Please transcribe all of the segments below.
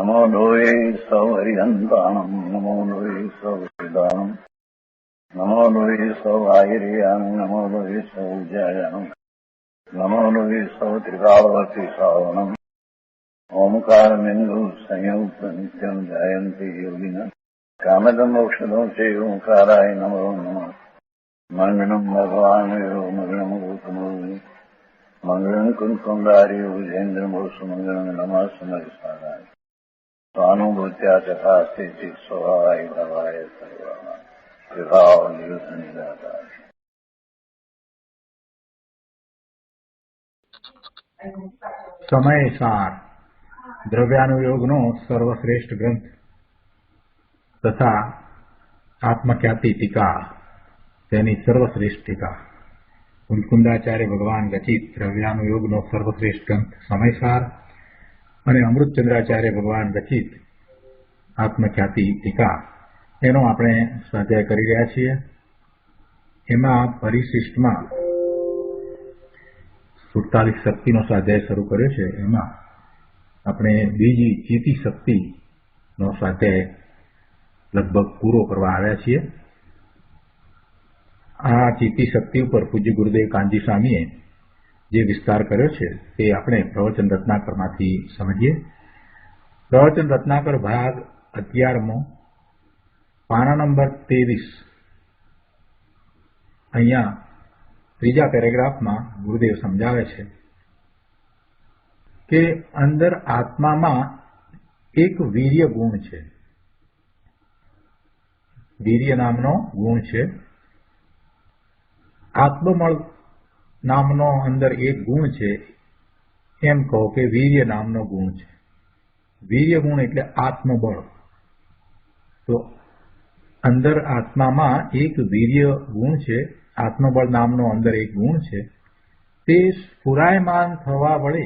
नमो लोये सौहरिहन्ताणम् नमो लोये सौहृदानम् नमो लोये सौभागिर्यानम् नमो लोये सौज्यायानम् नमो लोये सौत्रिकावती सावनम् ओंकारमिन्दु संयुक्त नित्यम् जायन्ति योगिनः कामदम् औषधम् च ओंकाराय नमो नमः मङ्गलम् भगवान् यो मङ्गलम् गौतमो मङ्गलम् कुन्कुण्डार्यो विजेन्द्रमोसु मङ्गलम् नमः समरिसाराय स्वानुभूत्या चकास्ते स्वभावाय भवाय सर्वाः विभावनिदाता સમયસાર દ્રવ્યાનુયોગનો સર્વશ્રેષ્ઠ ગ્રંથ તથા આત્મખ્યાતિ ટીકા તેની સર્વશ્રેષ્ઠ ટીકા મુકુંદાચાર્ય ભગવાન રચિત દ્રવ્યાનુયોગનો સર્વશ્રેષ્ઠ ગ્રંથ સમયસાર અને અમૃતચંદ્રાચાર્ય ભગવાન રચિત આત્મખ્યાતિ ટીકા એનો આપણે સ્વાધ્યાય કરી રહ્યા છીએ. એમાં પરિશિષ્ટમાં 47 શક્તિનો સ્વાધ્યાય શરૂ કર્યો છે. એમાં આપણે બીજી ચિતિ શક્તિનો સ્વાધ્યાય લગભગ પૂરો કરવા આવ્યા છીએ. આ ચિતિ શક્તિ ઉપર પૂજ્ય ગુરુદેવ કાનજી સ્વામીએ જે વિસ્તાર કર્યો છે તે આપણે પ્રવચન રત્નાકરમાંથી સમજીએ. પ્રવચન રત્નાકર ભાગ 11મો, પાના નંબર 23. અહીંયા ત્રીજા પેરેગ્રાફમાં ગુરુદેવ સમજાવે છે કે અંદર આત્મામાં એક વીર્ય ગુણ છે. વીર્ય નામનો ગુણ છે. આત્મબળ નામનો અંદર એક ગુણ છે. એમ કહો કે વીર્ય નામનો ગુણ છે. વીર્ય ગુણ એટલે આત્મબળ. તો અંદર આત્મામાં એક વીર્ય ગુણ છે. આત્મબળ નામનો અંદર એક ગુણ છે. તે સ્ફુરાયમાન થવા વડે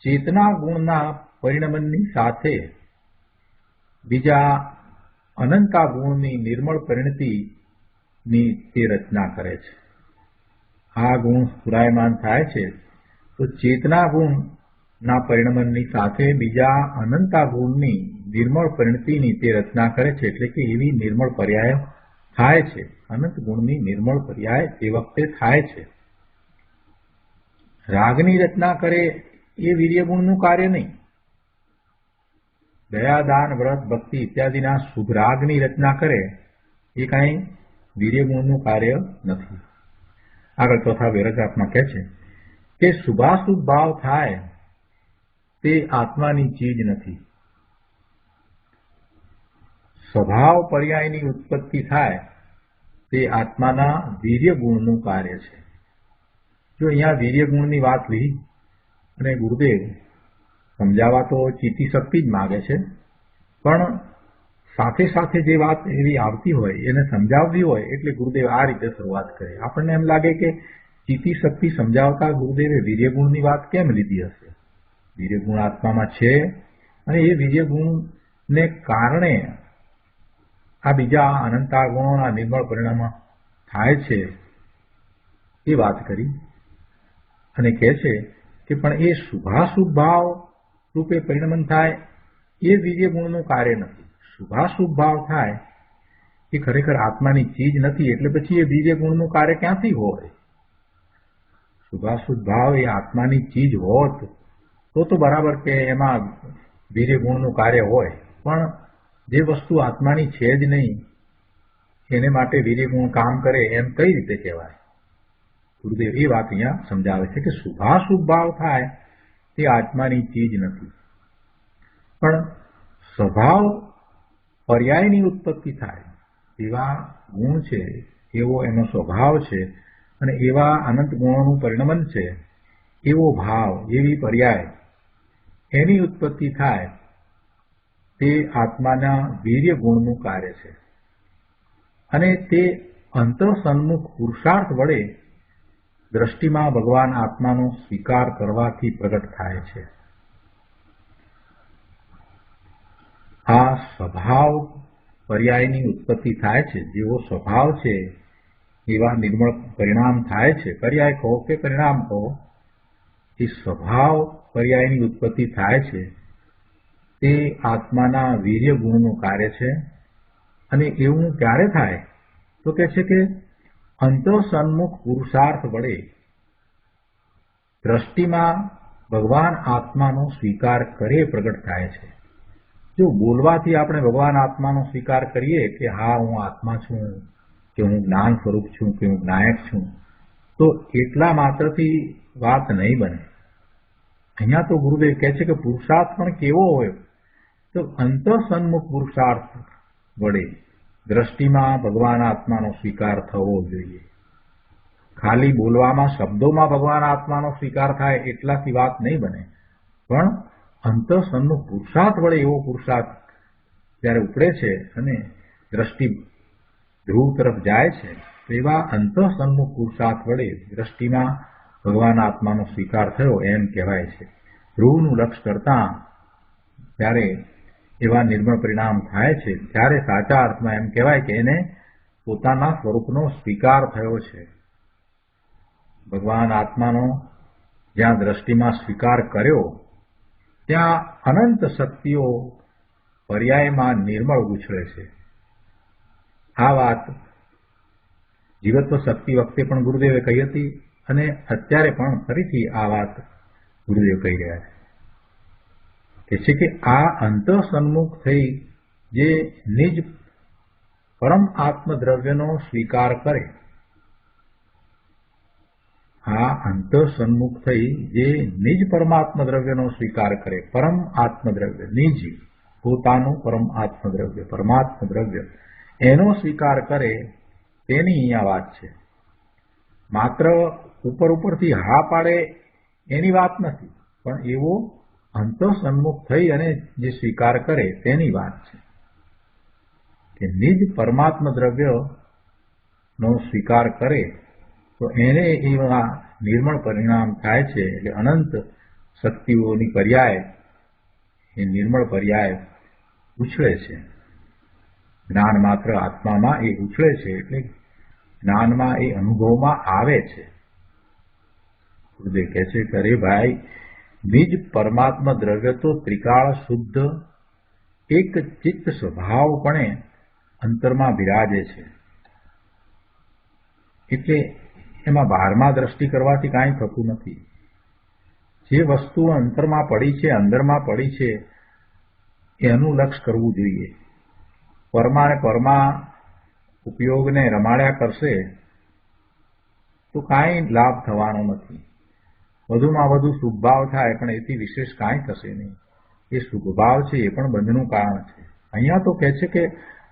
ચેતના ગુણના પરિણમનની સાથે બીજા અનંતા ગુણની નિર્મળ પરિણતિની તે રચના કરે છે. આ ગુણ સ્ફુરાયમાન થાય છે તો ચેતના ગુણના પરિણમનની સાથે બીજા અનંતા ગુણની નિર્મળ પરિણતિની તે રચના કરે છે. એટલે કે એવી નિર્મળ પર્યાય થાય છે. અનંત ગુણની નિર્મળ પર્યાય તે વખતે થાય છે. રાગની રચના કરે એ વીર્ય ગુણનું કાર્ય નહીં. દયા, દાન, વ્રત, ભક્તિ ઇત્યાદિના શુભ રાગની રચના કરે એ કાંઈ વીર્ય ગુણનું કાર્ય નથી. આગળ ચોથા પેરેગ્રાફમાં કહે છે કે શુભાશુભ ભાવ થાય તે આત્માની ચીજ નથી. સ્વભાવ પર્યાયની ઉત્પત્તિ થાય તે આત્માના વીર્ય ગુણનું કાર્ય છે. જો અહીંયા વીર્ય ગુણની વાત લીધી અને ગુરુદેવ સમજાવવા તો ચિત્તી શક્તિ જ માગે છે, પણ સાથે સાથે જે વાત એવી આવતી હોય એને સમજાવવી હોય એટલે ગુરુદેવ આ રીતે શરૂઆત કરે. આપણને એમ લાગે કે ચિત્તી શક્તિ સમજાવતા ગુરુદેવે વીર્ય ગુણની વાત કેમ લીધી હશે? વીર્ય ગુણ આત્મામાં છે અને એ વીર્ય ગુણને કારણે આ બીજા અનંતા ગુણોના નિર્મળ પરિણામ થાય છે એ વાત કરી અને કહે છે કે પણ એ શુભાશુભ ભાવ રૂપે પરિણમન થાય એ વીર્ય ગુણનું કાર્ય નથી. શુભાશુભ ભાવ થાય એ ખરેખર આત્માની ચીજ નથી. એટલે પછી એ વીર્ય ગુણનું કાર્ય ક્યાંથી હોય? શુભાશુભ ભાવ એ આત્માની ચીજ હોત તો બરાબર કે એમાં વીર્ય ગુણનું કાર્ય હોય, પણ જે વસ્તુ આત્માની છે જ નહીં એને માટે વીર્ય ગુણ કામ કરે એમ કઈ રીતે કહેવાય? ગુરુદેવ એ વાત અહીંયા સમજાવે છે કે શુભાશુભ ભાવ થાય તે આત્માની ચીજ નથી, પણ સ્વભાવ પર્યાયની ઉત્પત્તિ થાય એવા ગુણ છે, એવો એનો સ્વભાવ છે અને એવા અનંત ગુણોનું પરિણમન છે, એવો ભાવ, એવી પર્યાય એની ઉત્પત્તિ થાય તે આત્માના વીર્ય ગુણનું કાર્ય છે અને તે અંતઃસન્મુખ પુરુષાર્થ વડે દ્રષ્ટિમાં ભગવાન આત્માનો સ્વીકાર કરવાથી પ્રગટ થાય છે. આ સ્વભાવ પર્યાયની ઉત્પત્તિ થાય છે. જેવો સ્વભાવ છે એવા નિર્મળ પરિણામ થાય છે. પર્યાય કહો કે પરિણામ કહો, એ સ્વભાવ પર્યાયની ઉત્પત્તિ થાય છે તે આત્માના વીર્ય ગુણનું કાર્ય છે. અને એવું ક્યારે થાય તો કહે છે કે અંતઃસન્મુખ પુરુષાર્થ વડે દ્રષ્ટિમાં ભગવાન આત્માનો સ્વીકાર કરે પ્રગટ થાય છે. જો બોલવાથી આપણે ભગવાન આત્માનો સ્વીકાર કરીએ કે હા હું આત્મા છું, કે હું જ્ઞાન સ્વરૂપ છું, કે હું નાયક છું, તો એટલા માત્રથી વાત નહીં બને. અહીંયા તો ગુરુદેવ કહે છે કે પુરુષાર્થ પણ કેવો હોય તો અંતઃસન્મુખ પુરુષાર્થ વડે દ્રષ્ટિમાં ભગવાન આત્માનો સ્વીકાર થવો જોઈએ. ખાલી બોલવામાં શબ્દોમાં ભગવાન આત્માનો સ્વીકાર થાય એટલાથી વાત નહીં બને, પણ અંતઃસન્મુખ પુરુષાર્થ વડે એવો પુરુષાર્થ જ્યારે ઉપડે છે અને દ્રષ્ટિ ધ્રુવ તરફ જાય છે, તો એવા અંતઃસન્મુખ પુરુષાર્થ વડે દ્રષ્ટિમાં ભગવાન આત્માનો સ્વીકાર થયો એમ કહેવાય છે. ધ્રુવનું લક્ષ્ય કરતા ત્યારે એવા નિર્મળ પરિણામ થાય છે, ત્યારે સાચા અર્થમાં એમ કહેવાય કે એને પોતાના સ્વરૂપનો સ્વીકાર થયો છે. ભગવાન આત્માનો જ્યાં દ્રષ્ટિમાં સ્વીકાર કર્યો ત્યાં અનંત શક્તિઓ પર્યાયમાં નિર્મળ ઉછળે છે. આ વાત જીવત્વ શક્તિ વખતે પણ ગુરુદેવે કહી હતી અને અત્યારે પણ ફરીથી આ વાત ગુરુદેવ કહી રહ્યા છે કે આ અંતઃસન્મુખ થઈ જે નિજ પરમ આત્મદ્રવ્યનો સ્વીકાર કરે, આ અંતઃસન્મુખ થઈ જે નિજ પરમાત્મ દ્રવ્યનો સ્વીકાર કરે, પરમ આત્મદ્રવ્ય નિજ પોતાનું પરમ આત્મદ્રવ્ય પરમાત્મ દ્રવ્ય એનો સ્વીકાર કરે તેની અહીંયા વાત છે. માત્ર ઉપરથી હા પાડે એની વાત નથી, પણ એવો અંતઃસન્મુખ થઈ અને જે સ્વીકાર કરે તેની વાત છે કે નિજ પરમાત્મ દ્રવ્યનો સ્વીકાર કરે તો એને એવા નિર્મળ પરિણામ થાય છે. એટલે અનંત શક્તિઓની પર્યાય એ નિર્મળ પર્યાય ઉછળે છે. જ્ઞાન માત્ર આત્મામાં એ ઉછળે છે, એટલે જ્ઞાનમાં એ અનુભવમાં આવે છે. ગુરુદેવ કહે છે કે અરે ભાઈ, નિજ પરમાત્મ દ્રવ્ય તો ત્રિકાળ શુદ્ધ એક ચિત્ત સ્વભાવપણે અંતરમાં બિરાજે છે. એટલે એમાં બહારમાં દ્રષ્ટિ કરવાથી કાંઈ થતું નથી. જે વસ્તુ અંતરમાં પડી છે, અંદરમાં પડી છે, એનું લક્ષ્ય કરવું જોઈએ. પરમાં ઉપયોગને રમાડ્યા કરશે તો કાંઈ લાભ થવાનો નથી. વધુમાં વધુ શુભભાવ થાય, પણ એથી વિશેષ કાંઈ થશે નહીં. એ શુભભાવ છે એ પણ બંધનું કારણ છે. અહીંયા તો કહે છે કે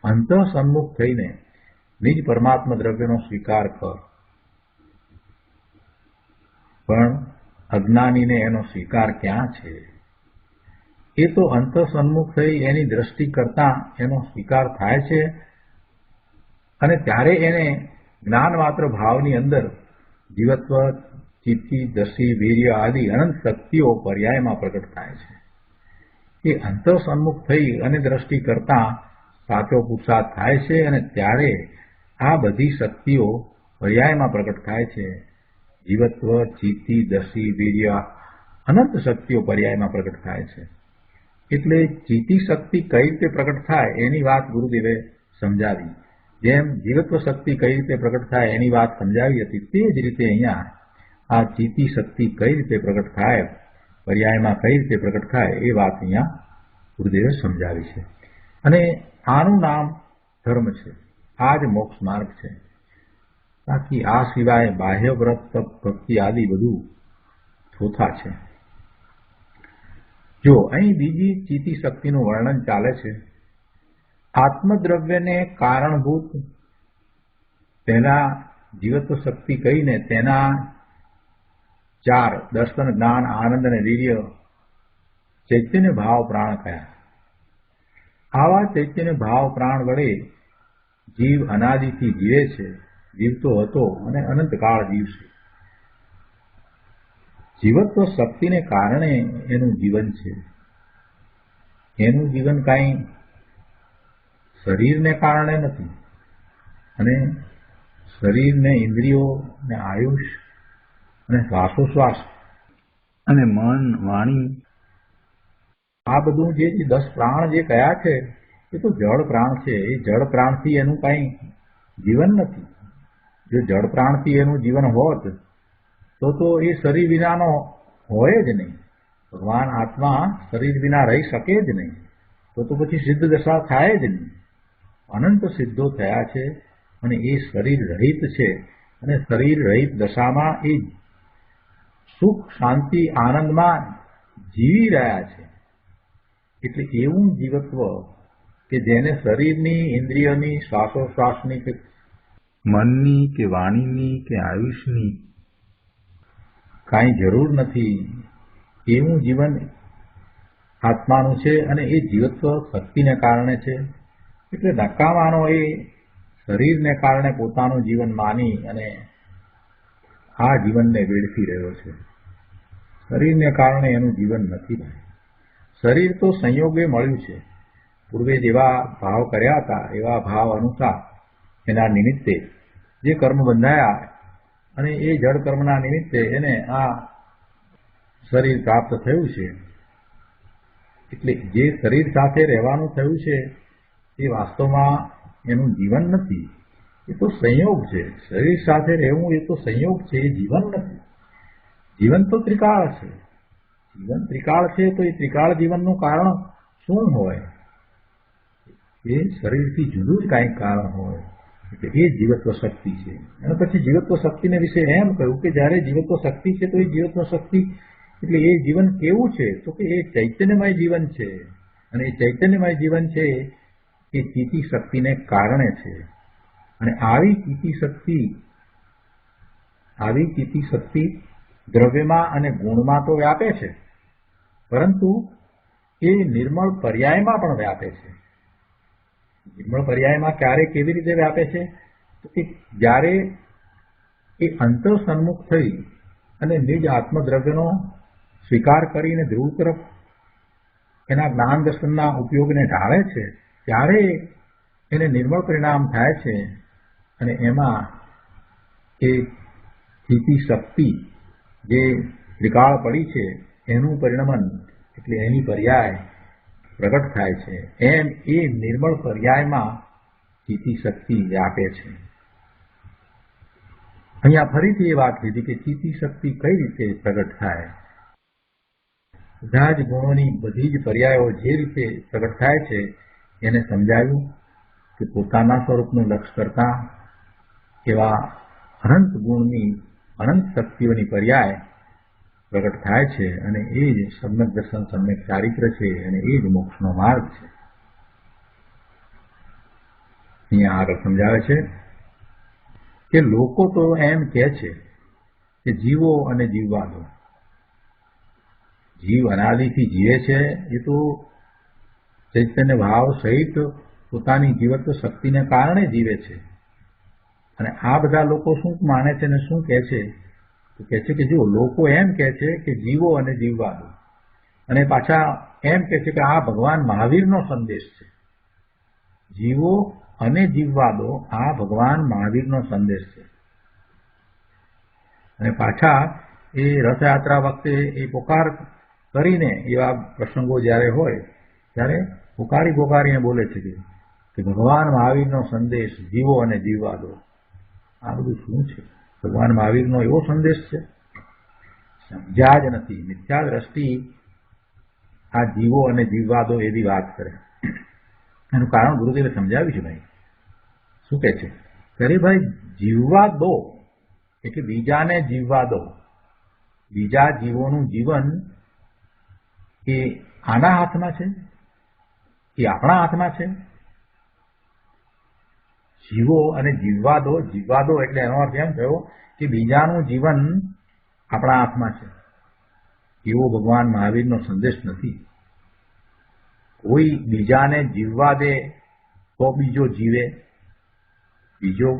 અંતઃસન્મુખ થઈને નિજ પરમાત્મ દ્રવ્યનો સ્વીકાર કર, પણ અજ્ઞાનીને એનો સ્વીકાર ક્યાં છે? એ તો અંતઃસન્મુખ થઈ એની દ્રષ્ટિ કરતા એનો સ્વીકાર થાય છે અને ત્યારે એને જ્ઞાન માત્ર ભાવની અંદર જીવત્વ, ચિત્તિ, દશી, વીર્ય આદિ અનંત શક્તિઓ પર્યાયમાં પ્રગટ થાય છે. એ અંતઃસન્મુખ થઈ અને દ્રષ્ટિ કરતા સાચો પુરુષાર્થ થાય છે અને ત્યારે આ બધી શક્તિઓ પર્યાયમાં પ્રગટ થાય છે. જીવત્વ, ચિત્તિ, દશી, વીર્ય અનંત શક્તિઓ પર્યાયમાં પ્રગટ થાય છે. એટલે ચિત્તિ શક્તિ કઈ રીતે પ્રગટ થાય એની વાત ગુરુદેવે સમજાવી. જેમ જીવત્વ શક્તિ કઈ રીતે પ્રગટ થાય એની વાત સમજાવી હતી, તે જ રીતે અહીંયા આ ચિત્તિ શક્તિ કઈ રીતે પ્રગટ થાય, પર્યાયમાં કઈ રીતે પ્રગટ થાય એ વાત અહીંયા ગુરુદેવે સમજાવી છે. અને આનું નામ ધર્મ છે. આ જ મોક્ષ માર્ગ છે. બાકી આ સિવાય બાહ્ય વ્રત, તપ, ભક્તિ આદિ બધું થોથા છે. જો અહીં બીજી ચિત્તિ શક્તિનું વર્ણન ચાલે છે. આત્મદ્રવ્યને કારણભૂત પહેલા જીવત્વ શક્તિ કહીને તેના 4 દર્શન, જ્ઞાન, આનંદ અને વીર્ય ચૈતન્ય ભાવ પ્રાણ કયા. આવા ચૈતન્ય ભાવ પ્રાણ વડે જીવ અનાદિથી જીવે છે, જીવતો હતો અને અનંતકાળ જીવશે. જીવત્વ શક્તિને કારણે એનું જીવન છે. એનું જીવન કાંઈ શરીરને કારણે નથી. અને શરીરને, ઇન્દ્રિયો ને આયુષ અને શ્વાસોશ્વાસ અને મન, વાણી આ આ બધું જે 10 પ્રાણ જે કયા છે એ તો જળ પ્રાણ છે. એ જળ પ્રાણથી એનું કાંઈ જીવન નથી. જો જળ પ્રાણથી એનું જીવન હોત તો એ શરીર વિનાનો હોય જ નહીં. ભગવાન આત્મા શરીર વિના રહી શકે જ નહીં. તો પછી સિદ્ધ દશા થાય જ નહીં. અનંત સિદ્ધો થયા છે અને એ શરીર રહિત છે અને શરીર રહિત દશામાં એ સુખ શાંતિ આનંદમાં જીવી રહ્યા છે. એટલે એવું જીવત્વ કે જેને શરીરની ઇન્દ્રિયોની શ્વાસોશ્વાસની કે મનની કે વાણીની કે આયુષની કાંઈ જરૂર નથી, એવું જીવન આત્માનું છે અને એ જીવત્વ શક્તિને કારણે છે. એટલે નકામાનો એ શરીરને કારણે પોતાનું જીવન માની અને આ જીવનને વેડફી રહ્યો છે. શરીરને કારણે એનું જીવન નથી. શરીર તો સંયોગે મળ્યું છે. પૂર્વે જેવા ભાવ કર્યા હતા એવા ભાવ અનુસાર એના નિમિત્તે જે કર્મ બંધાયા અને એ જળ કર્મના નિમિત્તે એને આ શરીર પ્રાપ્ત થયું છે. એટલે જે શરીર સાથે રહેવાનું થયું છે એ વાસ્તવમાં એનું જીવન નથી, એ તો સંયોગ છે. શરીર સાથે રહેવું એ તો સંયોગ છે, એ જીવન નથી. જીવન તો ત્રિકાળ છે. જીવન ત્રિકાળ છે તો એ ત્રિકાળ જીવનનું કારણ શું હોય? એ શરીરથી જુદું જ કાંઈક કારણ હોય. એટલે એ જીવત્વ શક્તિ છે. અને પછી જીવત્વ શક્તિને વિશે એમ કહ્યું કે જ્યારે જીવત્વ શક્તિ છે તો એ જીવત્વ શક્તિ એટલે એ જીવન કેવું છે? તો કે એ ચૈતન્યમય જીવન છે. અને એ ચૈતન્યમય જીવન છે એ ચિતિ શક્તિને કારણે છે. અને આવી ચિતિ શક્તિ દ્રવ્યમાં અને ગુણમાં તો વ્યાપે છે, પરંતુ એ નિર્મળ પર્યાયમાં પણ વ્યાપે છે. નિર્મળ પર્યાયમાં ક્યારે કેવી રીતે વ્યાપે છે? તો કે જ્યારે એ અંતર સન્મુખ થઈ અને નિજ આત્મદ્રવ્યનો સ્વીકાર કરીને ધ્રુવ તરફ એના જ્ઞાન દર્શનના ઉપયોગને ઢાળે છે, ત્યારે એને નિર્મળ પરિણામ થાય છે. અને એમાં એ સ્થિતિ શક્તિ જે ત્રિકાળ પડી છે એનું પરિણમન એટલે એની પર્યાય પ્રગટ થાય છે. એમ એ નિર્મળ પર્યાયમાં ચિતિ શક્તિ વ્યાપે છે. અહીંયા ફરીથી એ વાત લીધી કે ચિતિ શક્તિ કઈ રીતે પ્રગટ થાય. બધા જ ગુણોની બધી જ પર્યાયો જે રીતે પ્રગટ થાય છે એને સમજાવ્યું કે પોતાના સ્વરૂપનું લક્ષ કરતા એવા અનંત ગુણની અનંત શક્તિઓની પર્યાય પ્રગટ થાય છે અને એ જ સમ્યક દર્શન સમ્યક ચારિત્ર છે અને એ જ મોક્ષનો માર્ગ છે. અહીંયા આગળ સમજાવે છે કે લોકો તો એમ કહે છે કે જીવો અને જીવવા દો. જીવ અનાદિથી જીવે છે એ તો ચૈતન્ય ભાવ સહિત પોતાની જીવત્વ શક્તિને કારણે જીવે છે. અને આ બધા લોકો શું માને છે અને શું કહે છે? તો કહે છે કે જો લોકો એમ કહે છે કે જીવો અને જીવવા દો, અને પાછા એમ કહે છે કે આ ભગવાન મહાવીરનો સંદેશ છે. જીવો અને જીવવા દો, આ ભગવાન મહાવીરનો સંદેશ છે. અને પાછા એ રથયાત્રા વખતે એ પોકાર કરીને એવા પ્રસંગો જ્યારે હોય ત્યારે પોકારીને બોલે છે કે ભગવાન મહાવીરનો સંદેશ જીવો અને જીવવા દો. આ બધું શું છે? ભગવાન મહાવીરનો એવો સંદેશ છે? સમજ્યા જ નથી. મિથ્યા દ્રષ્ટિ આ જીવો અને જીવવા દો એવી વાત કરે. એનું કારણ ગુરુદેવે સમજાવ્યું છે. ભાઈ શું કહે છે? અરે ભાઈ, જીવવા દો એટલે બીજાને જીવવા દો. બીજા જીવોનું જીવન એ આના હાથમાં છે કે આપણા હાથમાં છે? જીવો અને જીવવા દો એટલે એનો અર્થ એમ થયો કે બીજાનું જીવન આપણા હાથમાં છે. એવો ભગવાન મહાવીરનો સંદેશ નથી. કોઈ બીજાને જીવવા દે તો બીજો જીવે. બીજો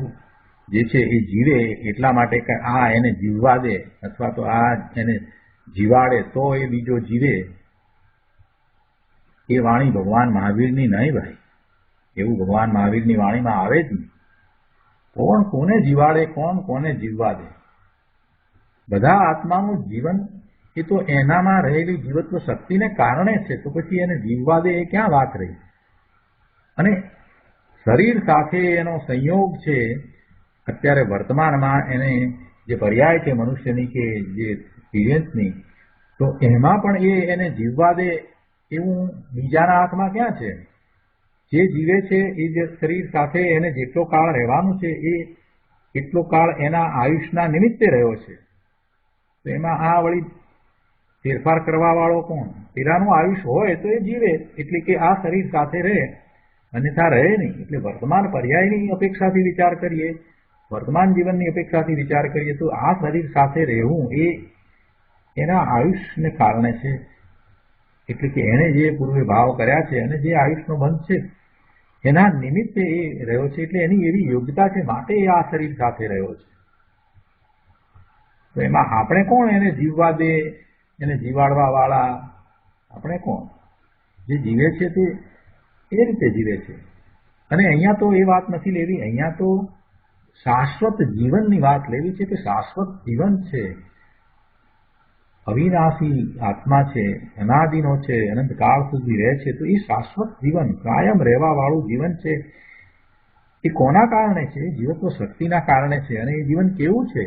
જે છે એ જીવે એટલા માટે કે આ એને જીવવા દે અથવા તો આ એને જીવાડે તો એ બીજો જીવે, એ વાણી ભગવાન મહાવીરની નહીં ભાઈ. એવું ભગવાન મહાવીરની વાણીમાં આવે જ નહીં. કોણ કોને જીવાડે, કોણ કોને જીવવા દે? બધા આત્માનું જીવન એ તો એનામાં રહેલી જીવત્વ શક્તિને કારણે છે, તો પછી એને જીવવા દે એ ક્યાં વાત રહી? અને શરીર સાથે એનો સંયોગ છે અત્યારે વર્તમાનમાં, એને જે પર્યાય છે મનુષ્યની કે જે એક્સપિરિયન્સની, તો એમાં પણ એને જીવવા દે એવું બીજાના હાથમાં ક્યાં છે? જે જીવે છે એ જે શરીર સાથે એને જેટલો કાળ રહેવાનું છે એ એટલો કાળ એના આયુષના નિમિત્તે રહ્યો છે. તો એમાં આ વળી ફેરફાર કરવા વાળો કોણ? પેલાનું આયુષ હોય તો એ જીવે, એટલે કે આ શરીર સાથે રહે, અન્યથા રહે નહીં. એટલે વર્તમાન પર્યાયની અપેક્ષાથી વિચાર કરીએ, વર્તમાન જીવનની અપેક્ષાથી વિચાર કરીએ તો આ શરીર સાથે રહેવું એ એના આયુષને કારણે છે. એટલે કે એને જે પૂર્વે ભાવ કર્યા છે અને જે આયુષનો બંધ છે એના નિમિત્તે એ રહ્યો છે, એટલે એની એવી યોગ્યતા છે, માટે એ આ શરીર સાથે રહ્યો છે. તો એમાં આપણે કોણ એને જીવવા દે, એને જીવાડવા વાળા? આપણે કોણ? જે જીવે છે તે એ રીતે જીવે છે. અને અહીંયા તો એ વાત નથી લેવી, અહીંયા તો શાશ્વત જીવનની વાત લેવી છે કે શાશ્વત જીવન છે, અવિનાશી આત્મા છે, અનાદિનો છે, અનંતકાળ સુધી રહે છે. તો એ શાશ્વત જીવન, કાયમ રહેવા વાળું જીવન છે. એ કોના કારણે છે? જીવત્વ શક્તિના કારણે છે. અને એ જીવન કેવું છે?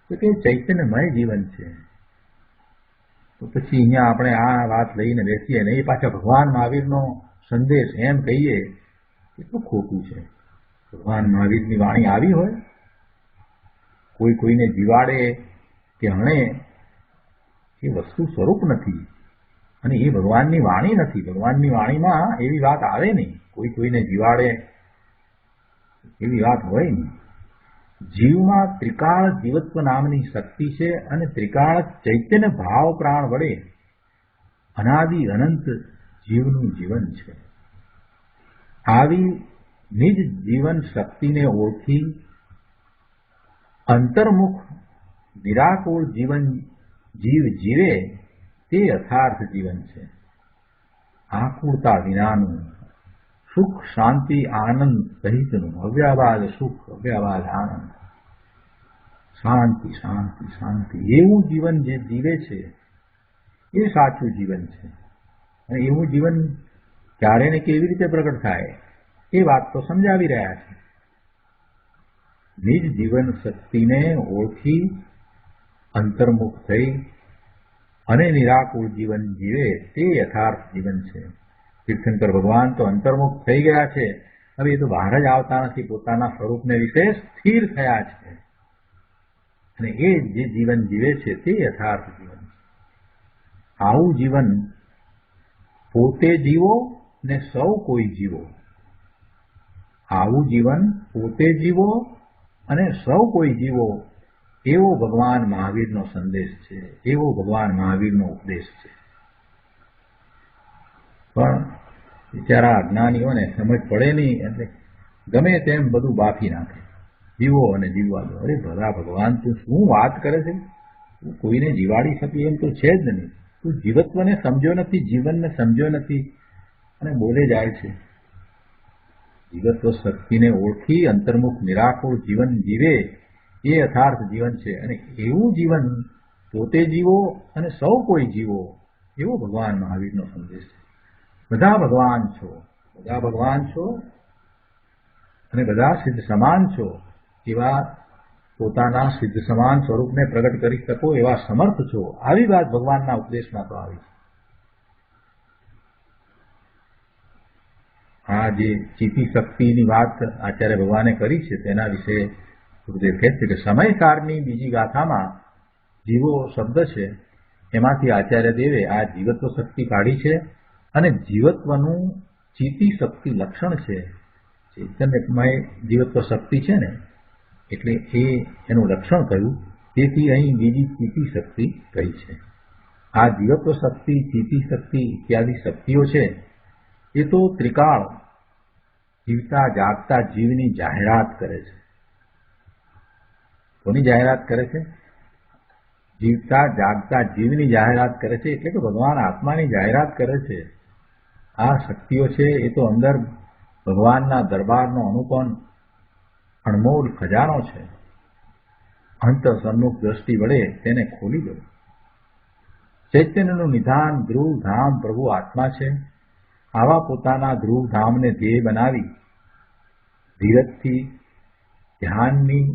તો કે ચૈતન્યમય જીવન છે. તો પછી અહીંયા આપણે આ વાત લઈને બેસીએ ને એ પાછા ભગવાન મહાવીરનો સંદેશ એમ કહીએ, કેટલું ખોટું છે. ભગવાન મહાવીરની વાણી આવી હોય, કોઈ કોઈને જીવાડે કે હણે એ વસ્તુ સ્વરૂપ નથી, અને એ ભગવાનની વાણી નથી. ભગવાનની વાણીમાં એવી વાત આવે નહીં. કોઈ કોઈને જીવાડે એવી વાત હોય નહીં. જીવમાં ત્રિકાળ જીવત્વ નામની શક્તિ છે, અને ત્રિકાળ ચૈતન્ય ભાવ પ્રાણ વડે અનાદિ અનંત જીવનું જીવન છે. આવી નિજ જીવન શક્તિને ઓળખી અંતર્મુખ નિરાકુળ જીવન જીવ જીવે તે યથાર્થ જીવન છે. આકુળતા વિનાનું, સુખ શાંતિ આનંદ સહિતનું, અવ્યાબાદ સુખ અવ્યાબાદ આનંદ, શાંતિ શાંતિ શાંતિ, એવું જીવન જે જીવે છે એ સાચું જીવન છે. અને એવું જીવન ક્યારે ને કેવી રીતે પ્રગટ થાય એ વાત તો સમજાવી રહ્યા છે. નિજ જીવન શક્તિને ઓળખી અંતર્મુખ થઈ અને નિરાકુળ જીવન જીવે તે યથાર્થ જીવન છે. તીર્થંકર ભગવાન તો અંતર્મુખ થઈ ગયા છે, હવે એ તો બહાર જ આવતા નથી, પોતાના સ્વરૂપને વિશે સ્થિર થયા છે. અને એ જે જીવન જીવે છે તે યથાર્થ જીવન છે. આવું જીવન પોતે જીવો ને સૌ કોઈ જીવો. આવું જીવન પોતે જીવો અને સૌ કોઈ જીવો, એવો ભગવાન મહાવીરનો સંદેશ છે, એવો ભગવાન મહાવીરનો ઉપદેશ છે. પણ બિચારા અજ્ઞાનીઓને સમજ પડે નહીં, એટલે ગમે તેમ બધું બાફી નાખે. જીવો અને જીવવા દો. અરે ભલા ભગવાન, તું શું વાત કરે છે? તું કોઈને જીવાડી શકી એમ તો છે જ નહીં. તું જીવત્વને સમજ્યો નથી, જીવનને સમજ્યો નથી, અને બોલે જાય છે. જીવત્વ શક્તિને ઓળખી અંતર્મુખ નિરાકુળ જીવન જીવે એ યથાર્થ જીવન છે. અને એવું જીવન પોતે જીવો અને સૌ કોઈ જીવો, એવો ભગવાન મહાવીરનો સંદેશ છે. બધા ભગવાન છો, બધા ભગવાન છો, અને બધા સિદ્ધ સમાન છો, એવા પોતાના સિદ્ધ સમાન સ્વરૂપને પ્રગટ કરી શકો એવા સમર્થ છો. આવી વાત ભગવાનના ઉપદેશમાં તો આવી છે. આ જે ચિતિ શક્તિની વાત આચાર્ય ભગવાને કરી છે તેના વિશે ગુરુદેવ કહે છે કે સમયસારની બીજી ગાથામાં જીવો શબ્દ છે, એમાંથી આચાર્ય દેવે આ જીવત્વ શક્તિ કાઢી છે, અને જીવત્વનું ચિતિ શક્તિ લક્ષણ છે. ચૈતન્યમય જીવત્વ શક્તિ છે ને, એટલે એનું લક્ષણ કહ્યું. તેથી અહીં બીજી ચિતિ શક્તિ કહી છે. આ જીવત્વ શક્તિ, ચિતિ શક્તિ ઇત્યાદિ શક્તિઓ છે એ તો ત્રિકાળ જીવતા જાગતા જીવની જાહેરાત કરે છે. કોની જાહેરાત કરે છે? જીવતા જાગતા જીવની જાહેરાત કરે છે. એટલે કે ભગવાન આત્માની જાહેરાત કરે છે. આ શક્તિઓ છે એ તો અંદર ભગવાનના દરબારનો અનુપમ અણમોલ ખજાનો છે. અંતર સન્મુખ દ્રષ્ટિ વડે તેને ખોલી દો. ચૈતન્યનું નિધાન ધ્રુવ ધામ પ્રભુ આત્મા છે. આવા પોતાના ધ્રુવ ધામને ધ્યેય બનાવી ધીરજથી ધ્યાનની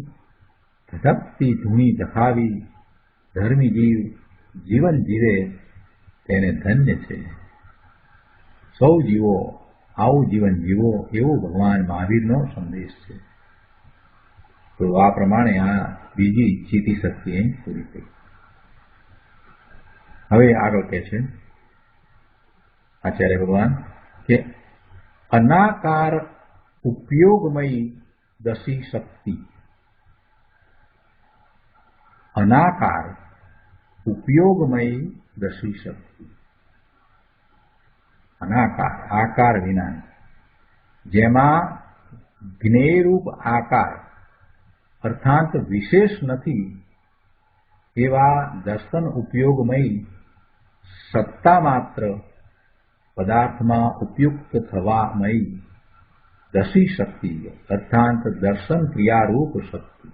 ધધકતી ધૂણી દખાવી ધર્મી જીવ જીવન જીવે તેને ધન્ય છે. સૌ જીવો આવું જીવન જીવો એવો ભગવાન મહાવીરનો સંદેશ છે. તો આ પ્રમાણે આ બીજી ઈચ્છિતી શક્તિ અહીં પૂરી થઈ. હવે આગળ કહે છે આચાર્ય ભગવાન કે અનાકાર ઉપયોગમયી દશી શક્તિ. અનાકાર ઉપયોગમયી દશી શક્તિ. અનાકાર આકાર વિના, જેમાં જ્ઞેયરૂપ આકાર અર્થાત વિશેષ નથી એવા દર્શન ઉપયોગમય સત્તા માત્ર પદાર્થમાં ઉપયુક્ત થવામય દશી શક્તિ અર્થાત દર્શન ક્રિયારૂપ શક્તિ.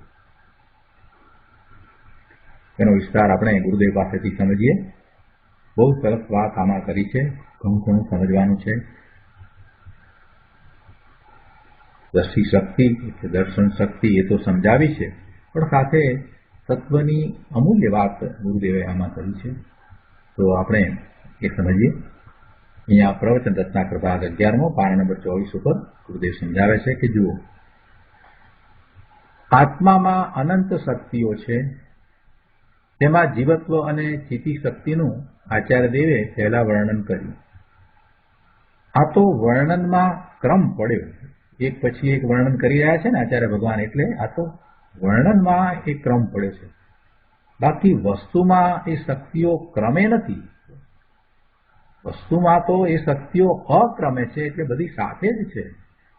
એનો વિસ્તાર આપણે ગુરુદેવ પાસેથી સમજીએ. બહુ સરસ વાત આમાં કરી છે, ઘણું સમજવાનું છે. દર્શી શક્તિ એટલે દર્શન શક્તિ એ તો સમજાવી છે, પણ સાથે તત્વની અમૂલ્ય વાત ગુરુદેવે આમાં કરી છે. તો આપણે એ સમજીએ. અહીંયા પ્રવચન રત્નાકર ભાગ 11મો પાના નંબર 24 ઉપર ગુરુદેવ સમજાવે છે કે જુઓ, આત્મામાં અનંત શક્તિઓ છે. તેમાં જીવત્વ અને ચિત્તિ શક્તિનું આચાર્ય દેવે પહેલા વર્ણન કર્યું. આ તો વર્ણનમાં ક્રમ પડ્યો, એક પછી એક વર્ણન કરી રહ્યા છે ને આચાર્ય ભગવાન, એટલે આ તો વર્ણનમાં એક ક્રમ પડે છે. બાકી વસ્તુમાં એ શક્તિઓ ક્રમે નથી. વસ્તુમાં તો એ શક્તિઓ અક્રમે છે, એટલે બધી સાથે જ છે,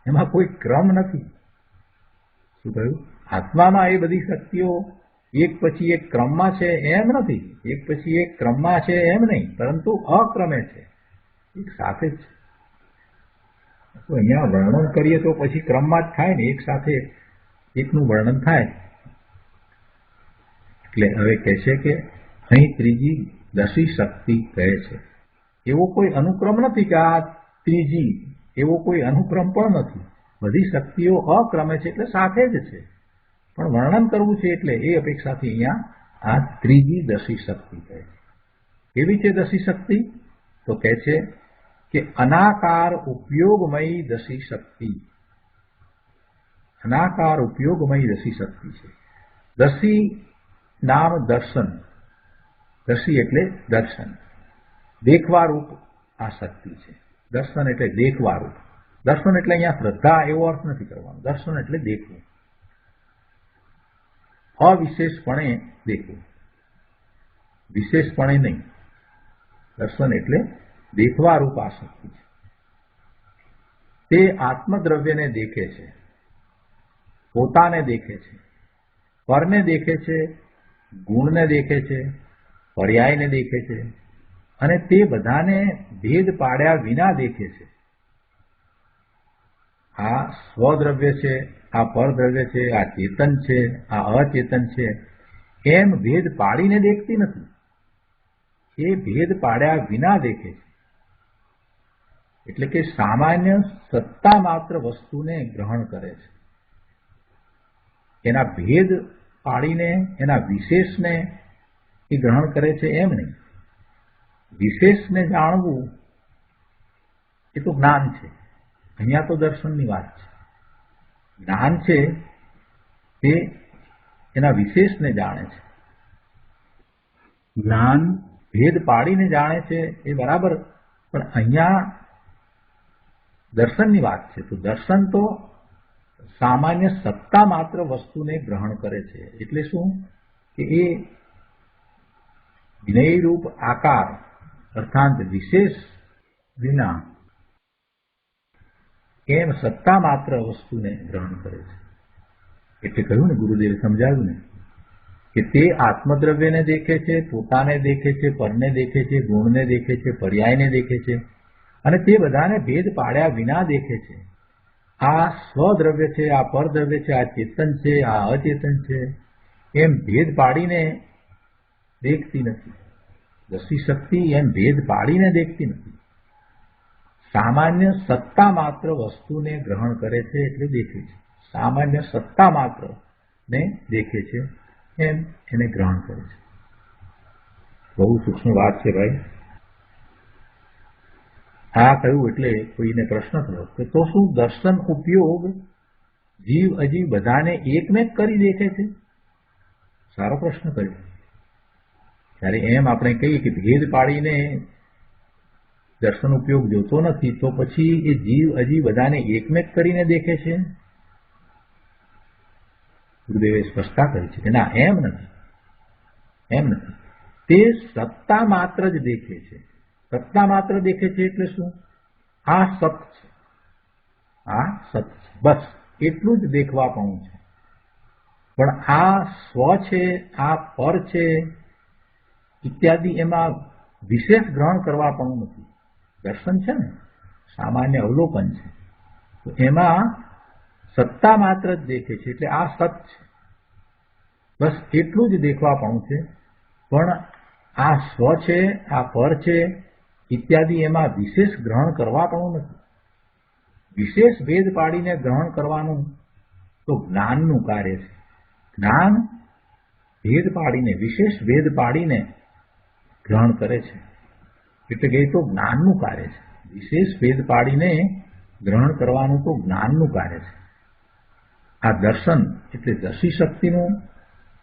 એમાં કોઈ ક્રમ નથી. શું કહ્યું? આત્મામાં એ બધી શક્તિઓ એક પછી એક ક્રમમાં છે એમ નથી, એક પછી એક ક્રમમાં છે એમ નહીં, પરંતુ અક્રમે છે, એક સાથે જ છે. તો અહીંયા વર્ણન કરીએ તો પછી ક્રમમાં જ થાય ને, એક સાથે એકનું વર્ણન થાય. એટલે હવે કહે છે કે અહીં ત્રીજી દશી શક્તિ કહે છે. એવો કોઈ અનુક્રમ નથી કે આ ત્રીજી, એવો કોઈ અનુક્રમ પણ નથી. બધી શક્તિઓ અક્રમે છે એટલે સાથે જ છે, પણ વર્ણન કરવું છે એટલે એ અપેક્ષાથી અહીંયા આ ત્રીજી દશી શક્તિ કહે છે. કેવી છે દશી શક્તિ? તો કહે છે કે અનાકાર ઉપયોગમયી દશી શક્તિ. અનાકાર ઉપયોગમયી દશી શક્તિ છે. દશી નામ દર્શન. દશી એટલે દર્શન, દેખવા રૂપ આ શક્તિ છે. દર્શન એટલે દેખવા રૂપ. દર્શન એટલે અહીંયા શ્રદ્ધા એવો અર્થ નથી કરવાનો. દર્શન એટલે દેખવું, અવિશેષપણે દેખવું, વિશેષપણે નહીં. દર્શન એટલે દેખવા રૂપ આ શક્તિ છે. તે આત્મદ્રવ્યને દેખે છે, પોતાને દેખે છે, પરને દેખે છે, ગુણને દેખે છે, પર્યાયને દેખે છે, અને તે બધાને ભેદ પાડ્યા વિના દેખે છે. આ સ્વદ્રવ્ય છે, આ પરદ્રવ્ય છે, આ ચેતન છે, આ અચેતન છે, એમ ભેદ પાડીને દેખતી નથી. એ ભેદ પાડ્યા વિના દેખે છે. એટલે કે સામાન્ય સત્તા માત્ર વસ્તુને ગ્રહણ કરે છે. એના ભેદ પાડીને એના વિશેષને એ ગ્રહણ કરે છે એમ નહીં. વિશેષને જાણવું એ તો જ્ઞાન છે. અહીંયા તો દર્શનની વાત છે. જ્ઞાન છે તે એના વિશેષને જાણે છે. જ્ઞાન ભેદ પાડીને જાણે છે એ બરાબર, પણ અહીંયા દર્શનની વાત છે. તો દર્શન તો સામાન્ય સત્તા માત્ર વસ્તુને ગ્રહણ કરે છે. એટલે શું કે એ જ્ઞેયરૂપ આકાર અર્થાત વિશેષ વિના એમ સત્તા માત્ર વસ્તુને ગ્રહણ કરે છે. એટલે કહ્યું ને, ગુરુદેવે સમજાવ્યું ને કે તે આત્મદ્રવ્યને દેખે છે, પોતાને દેખે છે, પરને દેખે છે, ગુણને દેખે છે, પર્યાયને દેખે છે, અને તે બધાને ભેદ પાડ્યા વિના દેખે છે. આ સ્વદ્રવ્ય છે, આ પરદ્રવ્ય છે, આ ચેતન છે, આ અચેતન છે, એમ ભેદ પાડીને દેખતી નથી. દસી શક્તિ એમ ભેદ પાડીને દેખતી નથી. સામાન્ય સત્તા માત્ર વસ્તુને ગ્રહણ કરે છે એટલે દેખે છે. સામાન્ય સત્તા માત્ર ને દેખે છે એમ એને ગ્રહણ કરે છે. બહુ સૂક્ષ્મ વાત છે ભાઈ. આ કહ્યું એટલે કોઈને પ્રશ્ન થયો કે તો શું દર્શન ઉપયોગ જીવ અજીવ બધાને એકમેક કરી દેખે છે? સારો પ્રશ્ન કર્યો. ત્યારે એમ આપણે કહીએ કે ભેદ પાડીને દર્શન ઉપયોગ જોતો નથી તો પછી એ જીવ અજીવ બધાને એકમેક કરીને દેખે છે? ગુરુદેવે સ્પષ્ટતા કરી છે કે ના, એમ નથી. એમ નથી. તે સત્તા માત્ર જ દેખે છે. સત્તા માત્ર દેખે છે એટલે શું? આ સત છે, આ સત છે, બસ એટલું જ દેખવા પણ છે. પણ આ સ્વ છે, આ પર છે ઇત્યાદિ એમાં વિશેષ ગ્રહણ કરવા પણ નથી. દર્શન છે ને સામાન્ય અવલોકન છે, તો એમાં સત્તા માત્ર જ દેખે છે એટલે આ સત છે, બસ એટલું જ દેખવા પણ છે. પણ આ સ્વ છે, આ પર છે ઇત્યાદિ એમાં વિશેષ ગ્રહણ કરવા પણ નથી. વિશેષ ભેદ પાડીને ગ્રહણ કરવાનું તો જ્ઞાનનું કાર્ય છે. જ્ઞાન ભેદ પાડીને, વિશેષ ભેદ પાડીને ગ્રહણ કરે છે એટલે કે એ તો જ્ઞાનનું કાર્ય છે. વિશેષ ભેદ પાડીને ગ્રહણ કરવાનું તો જ્ઞાનનું કાર્ય છે. આ દર્શન એટલે દસી શક્તિનું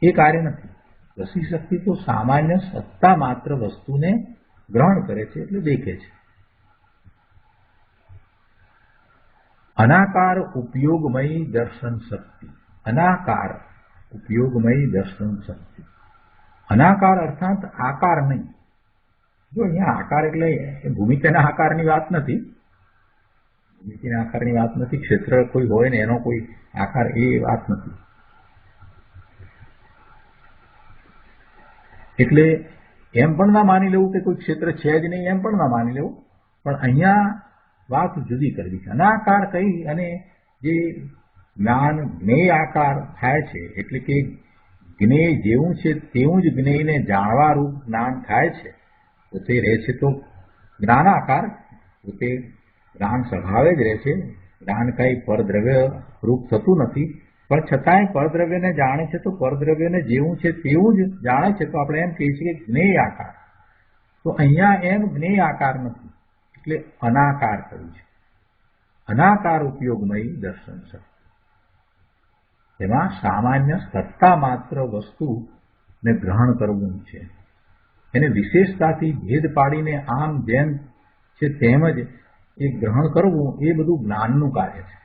એ કાર્ય નથી. દસી શક્તિ તો સામાન્ય સત્તા માત્ર વસ્તુને ગ્રહણ કરે છે એટલે દેખે છે. અનાકાર ઉપયોગમય દર્શન શક્તિ. અનાકાર ઉપયોગમય દર્શન શક્તિ. અનાકાર અર્થાત આકાર નહીં. જો અહીંયા આકાર એટલે ભૂમિકાના આકારની વાત નથી. ભૂમિકાના આકારની વાત નથી. ક્ષેત્ર કોઈ હોય ને એનો કોઈ આકાર, એ વાત નથી. એટલે એમ પણ ના માની લેવું કે કોઈ ક્ષેત્ર છે જ નહીં, એમ પણ ના માની લેવું. પણ અહીંયા વાત જુદી કરવી છે. અનાકાર કહી અને જે જ્ઞાન જ્ઞેય આકાર થાય છે એટલે કે જ્ઞેય જેવું છે તેવું જ જ્ઞેયને જાણવા રૂપ જ્ઞાન થાય છે, પોતે રહે છે તો જ્ઞાનાકાર, પોતે જ્ઞાન સ્વભાવે જ રહે છે. જ્ઞાન કઈ પરદ્રવ્ય રૂપ થતું નથી, પણ છતાંય પરદ્રવ્યને જાણે છે તો પરદ્રવ્યને જેવું છે તેવું જ જાણે છે, તો આપણે એમ કહીએ છીએ કે જ્ઞેય આકાર. તો અહીંયા એમ જ્ઞેય આકાર નથી એટલે અનાકાર કર્યું છે. અનાકાર ઉપયોગમય દર્શન છે. એમાં સામાન્ય સત્તા માત્ર વસ્તુને ગ્રહણ કરવું છે. એને વિશેષતાથી ભેદ પાડીને આમ જેમ છે તેમ જ એ ગ્રહણ કરવું, એ બધું જ્ઞાનનું કાર્ય છે.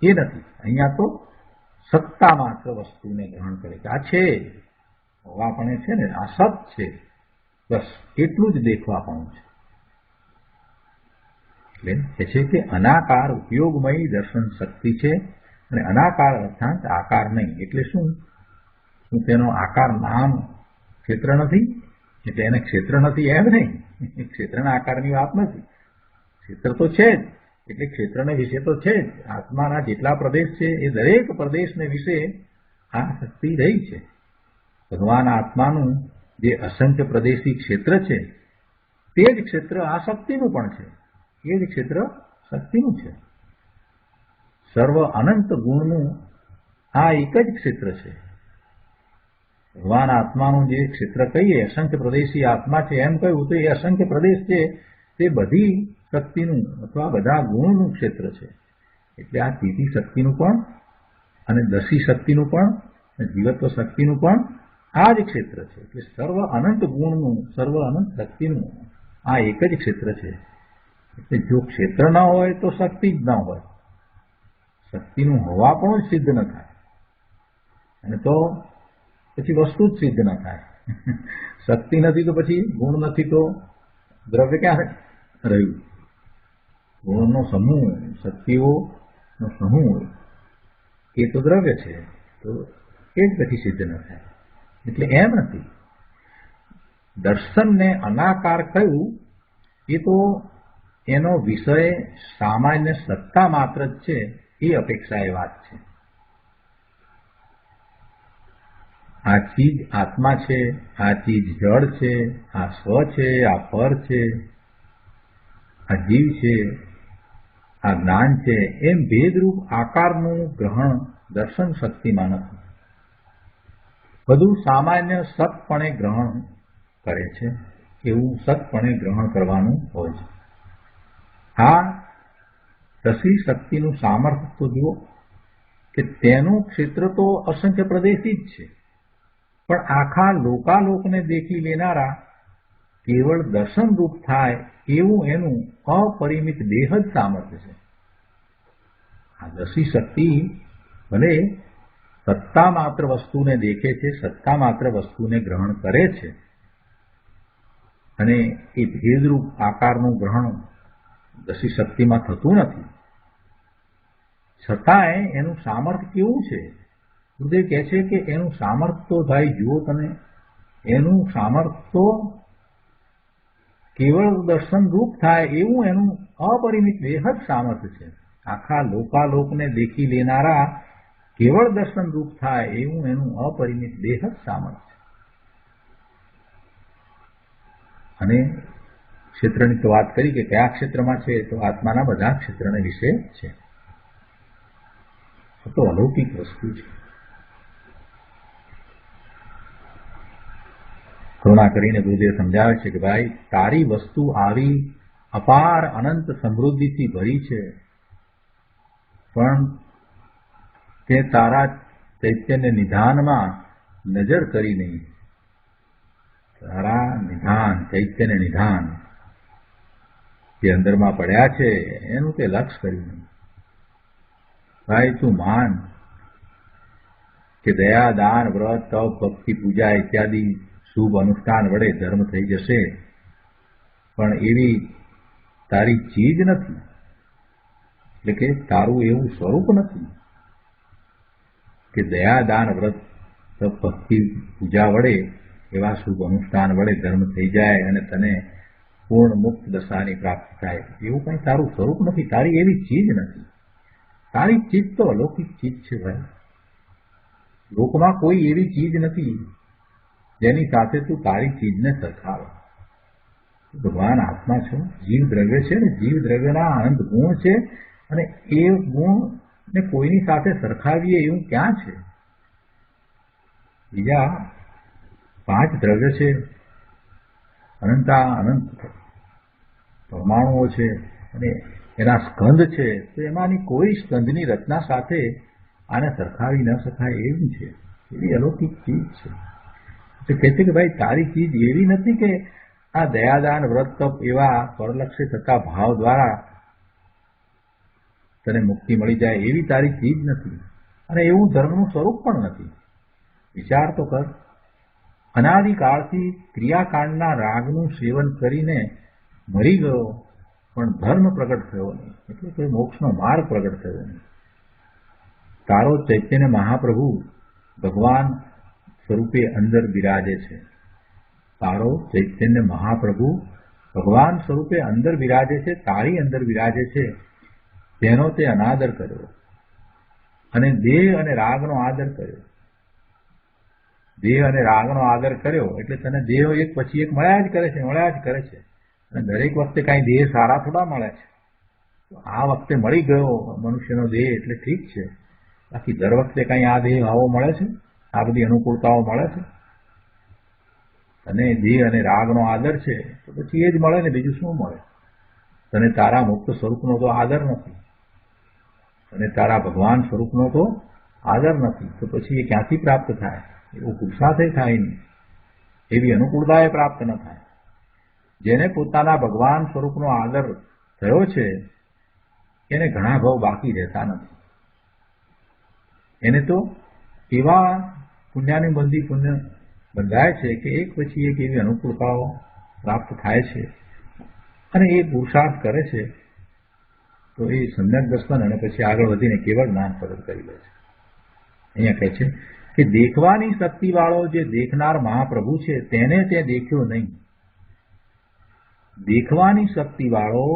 એ નથી. અહીંયા તો સત્તા માત્ર વસ્તુને ગ્રહણ કરે છે. આ છે હોવાપણે છે ને, આ સત છે, બસ એટલું જ દેખવા પણ છે. એટલે છે કે અનાકાર ઉપયોગમય દર્શન શક્તિ છે અને અનાકાર અર્થાત આકાર નહીં. એટલે શું તેનો આકાર નામ ક્ષેત્ર નથી એટલે એને ક્ષેત્ર નથી એમ નહીં. ક્ષેત્રના આકારની વાત નથી. ક્ષેત્ર તો છે જ એટલે ક્ષેત્રને વિશે તો છે જ. આત્માના જેટલા પ્રદેશ છે એ દરેક પ્રદેશને વિશે આ શક્તિ રહી છે. ભગવાન આત્માનું જે અસંખ્ય પ્રદેશી ક્ષેત્ર છે તે જ ક્ષેત્ર આ શક્તિનું પણ છે. એ જ ક્ષેત્ર શક્તિનું છે. સર્વ અનંત ગુણનું આ એક જ ક્ષેત્ર છે. ભગવાન આત્માનું જે ક્ષેત્ર કહીએ, અસંખ્ય પ્રદેશી આત્મા છે એમ કહ્યું તો એ અસંખ્ય પ્રદેશ છે તે બધી શક્તિનું અથવા બધા ગુણનું ક્ષેત્ર છે. એટલે આ તીતી શક્તિનું પણ અને દસી શક્તિનું પણ અને જીવત્વ શક્તિનું પણ આ જ ક્ષેત્ર છે. એટલે સર્વ અનંત ગુણનું, સર્વ અનંત શક્તિનું આ એક જ ક્ષેત્ર છે. એટલે જો ક્ષેત્ર ન હોય તો શક્તિ જ ન હોય. શક્તિનું હોવા પણ સિદ્ધ ન થાય અને તો પછી વસ્તુ જ સિદ્ધ ન થાય. શક્તિ નથી તો પછી ગુણ નથી તો દ્રવ્ય ક્યાં રહ્યું? ગુણનો સમૂહ, શક્તિઓનો સમૂહ એ તો દ્રવ્ય છે, તો એ જ પછી સિદ્ધ ન થાય. એટલે એમ નથી. દર્શનને અનાકાર કહ્યું એ તો એનો વિષય સામાન્ય સત્તા માત્ર જ છે એ અપેક્ષા એ વાત છે. આ ચીજ આત્મા છે, આ ચીજ જળ છે, આ સ્વ છે, આ પર છે, આ જીવ છે, આ જ્ઞાન છે, એમ ભેદરૂપ આકારનું ગ્રહણ દર્શન શક્તિમાં નથી. બધું સામાન્ય સતપણે ગ્રહણ કરે છે, એવું સતપણે ગ્રહણ કરવાનું હોય છે. આ રસી શક્તિનું સામર્થ્ય તો જુઓ કે તેનું ક્ષેત્ર તો અસંખ્ય પ્રદેશી જ છે, પણ આખા લોકાલોકને દેખી લેનારા કેવળ દર્શનરૂપ થાય એવું એનું અપરિમિત દેહ જ સામર્થ્ય છે. આ રસી શક્તિ ભલે સત્તા માત્ર વસ્તુને દેખે છે, સત્તા માત્ર વસ્તુને ગ્રહણ કરે છે, અને એ ભેદરૂપ આકારનું ગ્રહણ રસી શક્તિમાં થતું નથી. છતાંય એનું સામર્થ્ય કેવું છે? ગુરુદેવ કહે છે કે એનું સામર્થ્ય તો ભાઈ જુઓ તમે, એનું સામર્થ્ય તો કેવળ દર્શનરૂપ થાય એવું એનું અપરિમિત દેહ જ સામર્થ્ય છે. આખા લોકાલોકને દેખી લેનારા કેવળ દર્શનરૂપ થાય એવું એનું અપરિમિત દેહ જ સામર્થ્ય. અને ક્ષેત્રની તો વાત કરી કે કયા ક્ષેત્રમાં છે, તો આત્માના બધા ક્ષેત્રને વિશે છે. તો અલૌકિક વસ્તુ છે. કરુણા કરીને ગુરુદેવ સમજાવે છે કે ભાઈ તારી વસ્તુ આવી અપાર અનંત સમૃદ્ધિથી ભરી છે, પણ તે તારા ચૈતન્ય નિધાનમાં નજર કરી નહીં. તારા નિધાન, ચૈતન્ય નિધાન જે અંદરમાં પડ્યા છે એનું તે લક્ષ કર્યું નહીં. ભાઈ તું માન કે દયા, દાન, વ્રત, તપ, ભક્તિ, પૂજા ઇત્યાદિ શુભ અનુષ્ઠાન વડે ધર્મ થઈ જશે, પણ એવી તારી ચીજ નથી, એટલે કે તારું એવું સ્વરૂપ નથી કે દયા, દાન, વ્રત, તપ, ભક્તિ, પૂજા વડે એવા શુભ અનુષ્ઠાન વડે ધર્મ થઈ જાય અને તને પૂર્ણ મુક્ત દશાની પ્રાપ્તિ થાય. એવું કંઈ તારું સ્વરૂપ નથી, તારી એવી ચીજ નથી. તારી ચીજ તો અલૌકિક ચીજ છે ભાઈ. લોકમાં કોઈ એવી ચીજ નથી જેની સાથે તું તારી ચીજને સરખાવે. ભગવાન આત્મા છે, જીવ દ્રવ્ય છે ને, જીવ દ્રવ્યના અનંત ગુણ છે, અને એ ગુણને કોઈની સાથે સરખાવીએ એવું ક્યાં છે? બીજા 5 દ્રવ્ય છે, અનંતા અનંત પરમાણુઓ છે, અને એના સ્કંદ છે, તો એમાંની કોઈ સ્કંદની રચના સાથે આને સરખાવી ન શકાય એવી છે. એવી અલૌકિક ચીજ છે. તો કહે છે કે ભાઈ તારી ચીજ એવી નથી કે આ દયાદાન, વ્રત, તપ એવા પરલક્ષે થતા ભાવ દ્વારા તને મુક્તિ મળી જાય એવી તારી ચીજ નથી, અને એવું ધર્મનું સ્વરૂપ પણ નથી. વિચાર તો કર. અનાદિકાળથી ક્રિયાકાંડના રાગનું સેવન કરીને મરી ગયો, પણ ધર્મ પ્રગટ થયો નહીં, એટલે કે મોક્ષનો માર્ગ પ્રગટ થયો નહીં. તારો ચૈતન્ય મહાપ્રભુ ભગવાન સ્વરૂપે અંદર બિરાજે છે. તારો ચૈતન્ય મહાપ્રભુ ભગવાન સ્વરૂપે અંદર બિરાજે છે, તારી અંદર બિરાજે છે. તેનો તે અનાદર કર્યો અને દેહ અને રાગનો આદર કર્યો. દેહ અને રાગનો આદર કર્યો એટલે તને દેહ એક પછી એક મળ્યા જ કરે છે, મળ્યા જ કરે છે. અને દરેક વખતે કાંઈ દેહ સારા થોડા મળે છે. આ વખતે મળી ગયો મનુષ્યનો દેહ એટલે ઠીક છે, બાકી દર વખતે કાંઈ આ દેહ આવો મળે છે? આ બધી અનુકૂળતાઓ મળે છે? તને દેહ અને રાગનો આદર છે તો પછી એ જ મળે ને, બીજું શું મળે? તને તારા મુક્ત સ્વરૂપનો તો આદર નથી, તને તારા ભગવાન સ્વરૂપનો તો આદર નથી, તો પછી એ ક્યાંથી પ્રાપ્ત થાય? એવો પુરુષાર્થ થાય નહીં, એવી અનુકૂળતા એ પ્રાપ્ત ન થાય. જેને પોતાના ભગવાન સ્વરૂપનો આદર થયો છે એને ઘણા ભાવ બાકી રહેતા નથી. એને તો એવા પુણ્યાનુબંધી પુણ્ય બંધાય છે કે એક પછી એક એવી અનુકૂળતાઓ પ્રાપ્ત થાય છે, અને એ પુરુષાર્થ કરે છે તો એ સમ્યક દર્શન અને પછી આગળ વધીને કેવળ જ્ઞાન પ્રગટ કરી લે છે. અહીંયા કહે છે કે દેખવાની શક્તિવાળો જે દેખનાર મહાપ્રભુ છે તેને તે દેખ્યો નહીં. દેખવાની શક્તિવાળો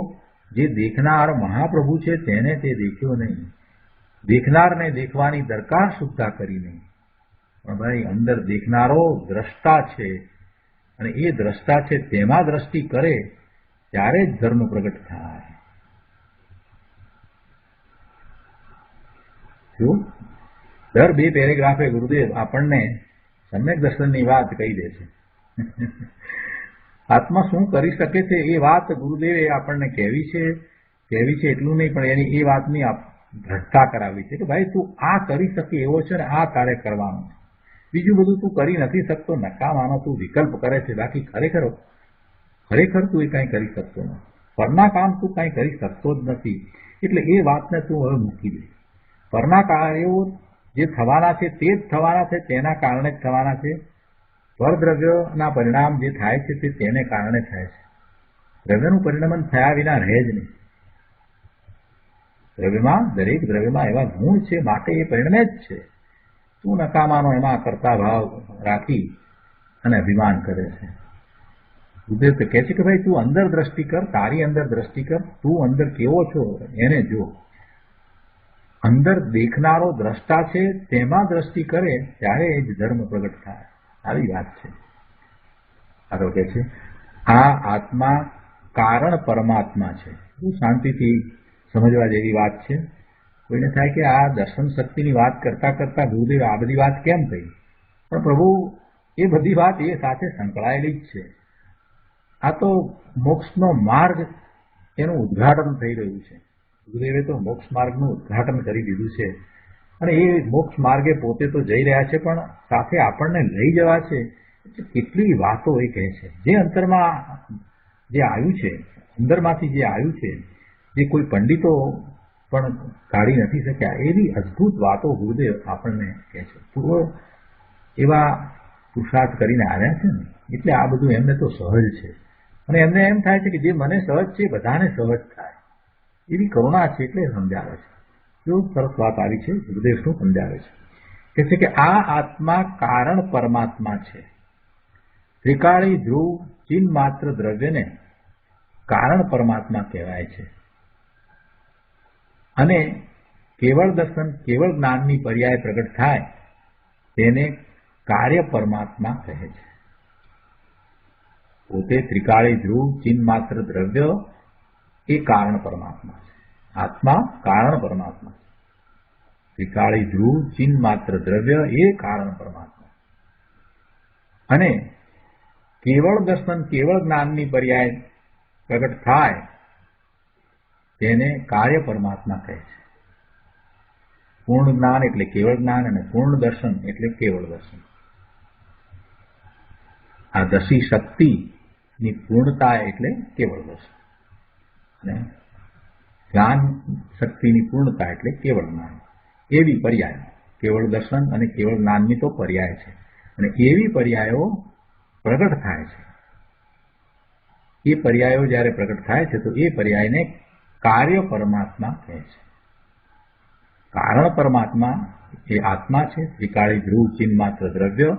જે દેખનાર મહાપ્રભુ છે તેને તે દેખ્યો નહીં. દેખનારને દેખવાની દરકાર સુદ્ધા કરી નહીં. પણ ભાઈ અંદર દેખનારો દ્રષ્ટા છે, અને એ દ્રષ્ટા છે તેમાં દ્રષ્ટિ કરે ત્યારે જ ધર્મ પ્રગટ થાય. જો દર 2 પેરેગ્રાફે ગુરુદેવ આપણને સમ્યક દર્શનની વાત કહી દે છે. આત્મા શું કરી શકે છે એ વાત ગુરુદેવે આપણને કહેવી છે એટલું નહીં, પણ એની એ વાતની દ્રઢતા કરાવી છે કે ભાઈ તું આ કરી શકે એવો છે ને આ તારે કરવાનું છે. બીજું બધું તું કરી નથી શકતો, નકામાનો તું વિકલ્પ કરે છે, બાકી ખરેખર તું એ કાંઈ કરી શકતો નથી. પરના કામ તું કાંઈ કરી શકતો જ નથી. એટલે એ વાતને તું હવે મૂકી દે. પરના કાર્યો જે થવાના છે તે જ થવાના છે, તેના કારણે જ થવાના છે. પરદ્રવ્યના પરિણામ જે થાય છે તે તેને કારણે થાય છે. દ્રવ્યનું પરિણમન થયા વિના રહે જ નહીં. દરેક દ્રવ્યમાં એવા ગુણ છે, માટે એ પરિણમે જ છે. તું નકામાનો એમાં કરતા ભાવ રાખી અને અભિમાન કરે છે. ગુરુદેવ તો કહે છે કે ભાઈ તું અંદર દ્રષ્ટિ કર, તારી અંદર દ્રષ્ટિ કર, તું અંદર કેવો છો એને જો. અંદર દેખનારો દ્રષ્ટા છે તેમાં દ્રષ્ટિ કરે ત્યારે જ ધર્મ પ્રગટ થાય. આવી વાત છે. આગળ કહે છે આ આત્મા કારણ પરમાત્મા છે. બહુ શાંતિથી સમજવા જેવી વાત છે. કોઈને થાય કે આ દર્શન શક્તિની વાત કરતા કરતા ગુરુદેવ આ બધી વાત કેમ કહી? પણ પ્રભુ એ બધી વાત એ સાથે સંકળાયેલી જ છે. આ તો મોક્ષનો માર્ગ એનું ઉદ્ઘાટન થઈ રહ્યું છે. ગુરુદેવે તો મોક્ષ માર્ગનું ઉદ્ઘાટન કરી દીધું છે, અને એ મોક્ષ માર્ગે પોતે તો જઈ રહ્યા છે, પણ સાથે આપણને લઈ જવા છે. કેટલી વાતો એ કહે છે. જે અંતરમાં જે આવ્યું છે, અંદરમાંથી જે આવ્યું છે, જે કોઈ પંડિતો પણ કાઢી નથી શક્યા, એવી અદ્ભુત વાતો ગુરુદેવ આપણને કહે છે. પૂર્વ એવા પુરુષાર્થ કરીને આવ્યા છે ને, એટલે આ બધું એમને તો સહજ છે, અને એમને એમ થાય છે કે જે મને સહજ છે બધાને સહજ થાય. એવી કરુણા છે એટલે સમજાવે છે. જો સરસ વાત આવી છે. ગુરુદેવ શું સમજાવે છે? કહે છે કે આ આત્મા કારણ પરમાત્મા છે. ત્રિકાળી ધ્રુવ ચિન્હ માત્ર દ્રવ્યને કારણ પરમાત્મા કહેવાય છે, અને કેવળ દર્શન કેવળ જ્ઞાનની પર્યાય પ્રગટ થાય તેને કાર્ય પરમાત્મા કહે છે. પોતે ત્રિકાળી ધ્રુવ ચિન્હ માત્ર દ્રવ્ય એ કારણ પરમાત્મા છે. આત્મા કારણ પરમાત્મા છે. ત્રિકાળી ધ્રુવ ચિન્હ માત્ર દ્રવ્ય એ કારણ પરમાત્મા, અને કેવળ દર્શન કેવળ જ્ઞાનની પર્યાય પ્રગટ થાય તેને કાર્ય પરમાત્મા કહે છે. પૂર્ણ જ્ઞાન એટલે કેવળ જ્ઞાન, અને પૂર્ણ દર્શન એટલે કેવળ દર્શન. આ દશી શક્તિની પૂર્ણતા એટલે કેવળ દર્શન, અને જ્ઞાન શક્તિની પૂર્ણતા એટલે કેવળ જ્ઞાન. એવી પર્યાય કેવળ દર્શન અને કેવળ જ્ઞાનની તો પર્યાય છે, અને એવી પર્યાયો પ્રગટ થાય છે. એ પર્યાયો જ્યારે પ્રગટ થાય છે તો એ પર્યાયને કાર્ય પરમાત્મા કહે છે. કારણ પરમાત્મા એ આત્મા છે. ત્રિકાળી ધ્રુવ ચિન્હ માત્ર દ્રવ્ય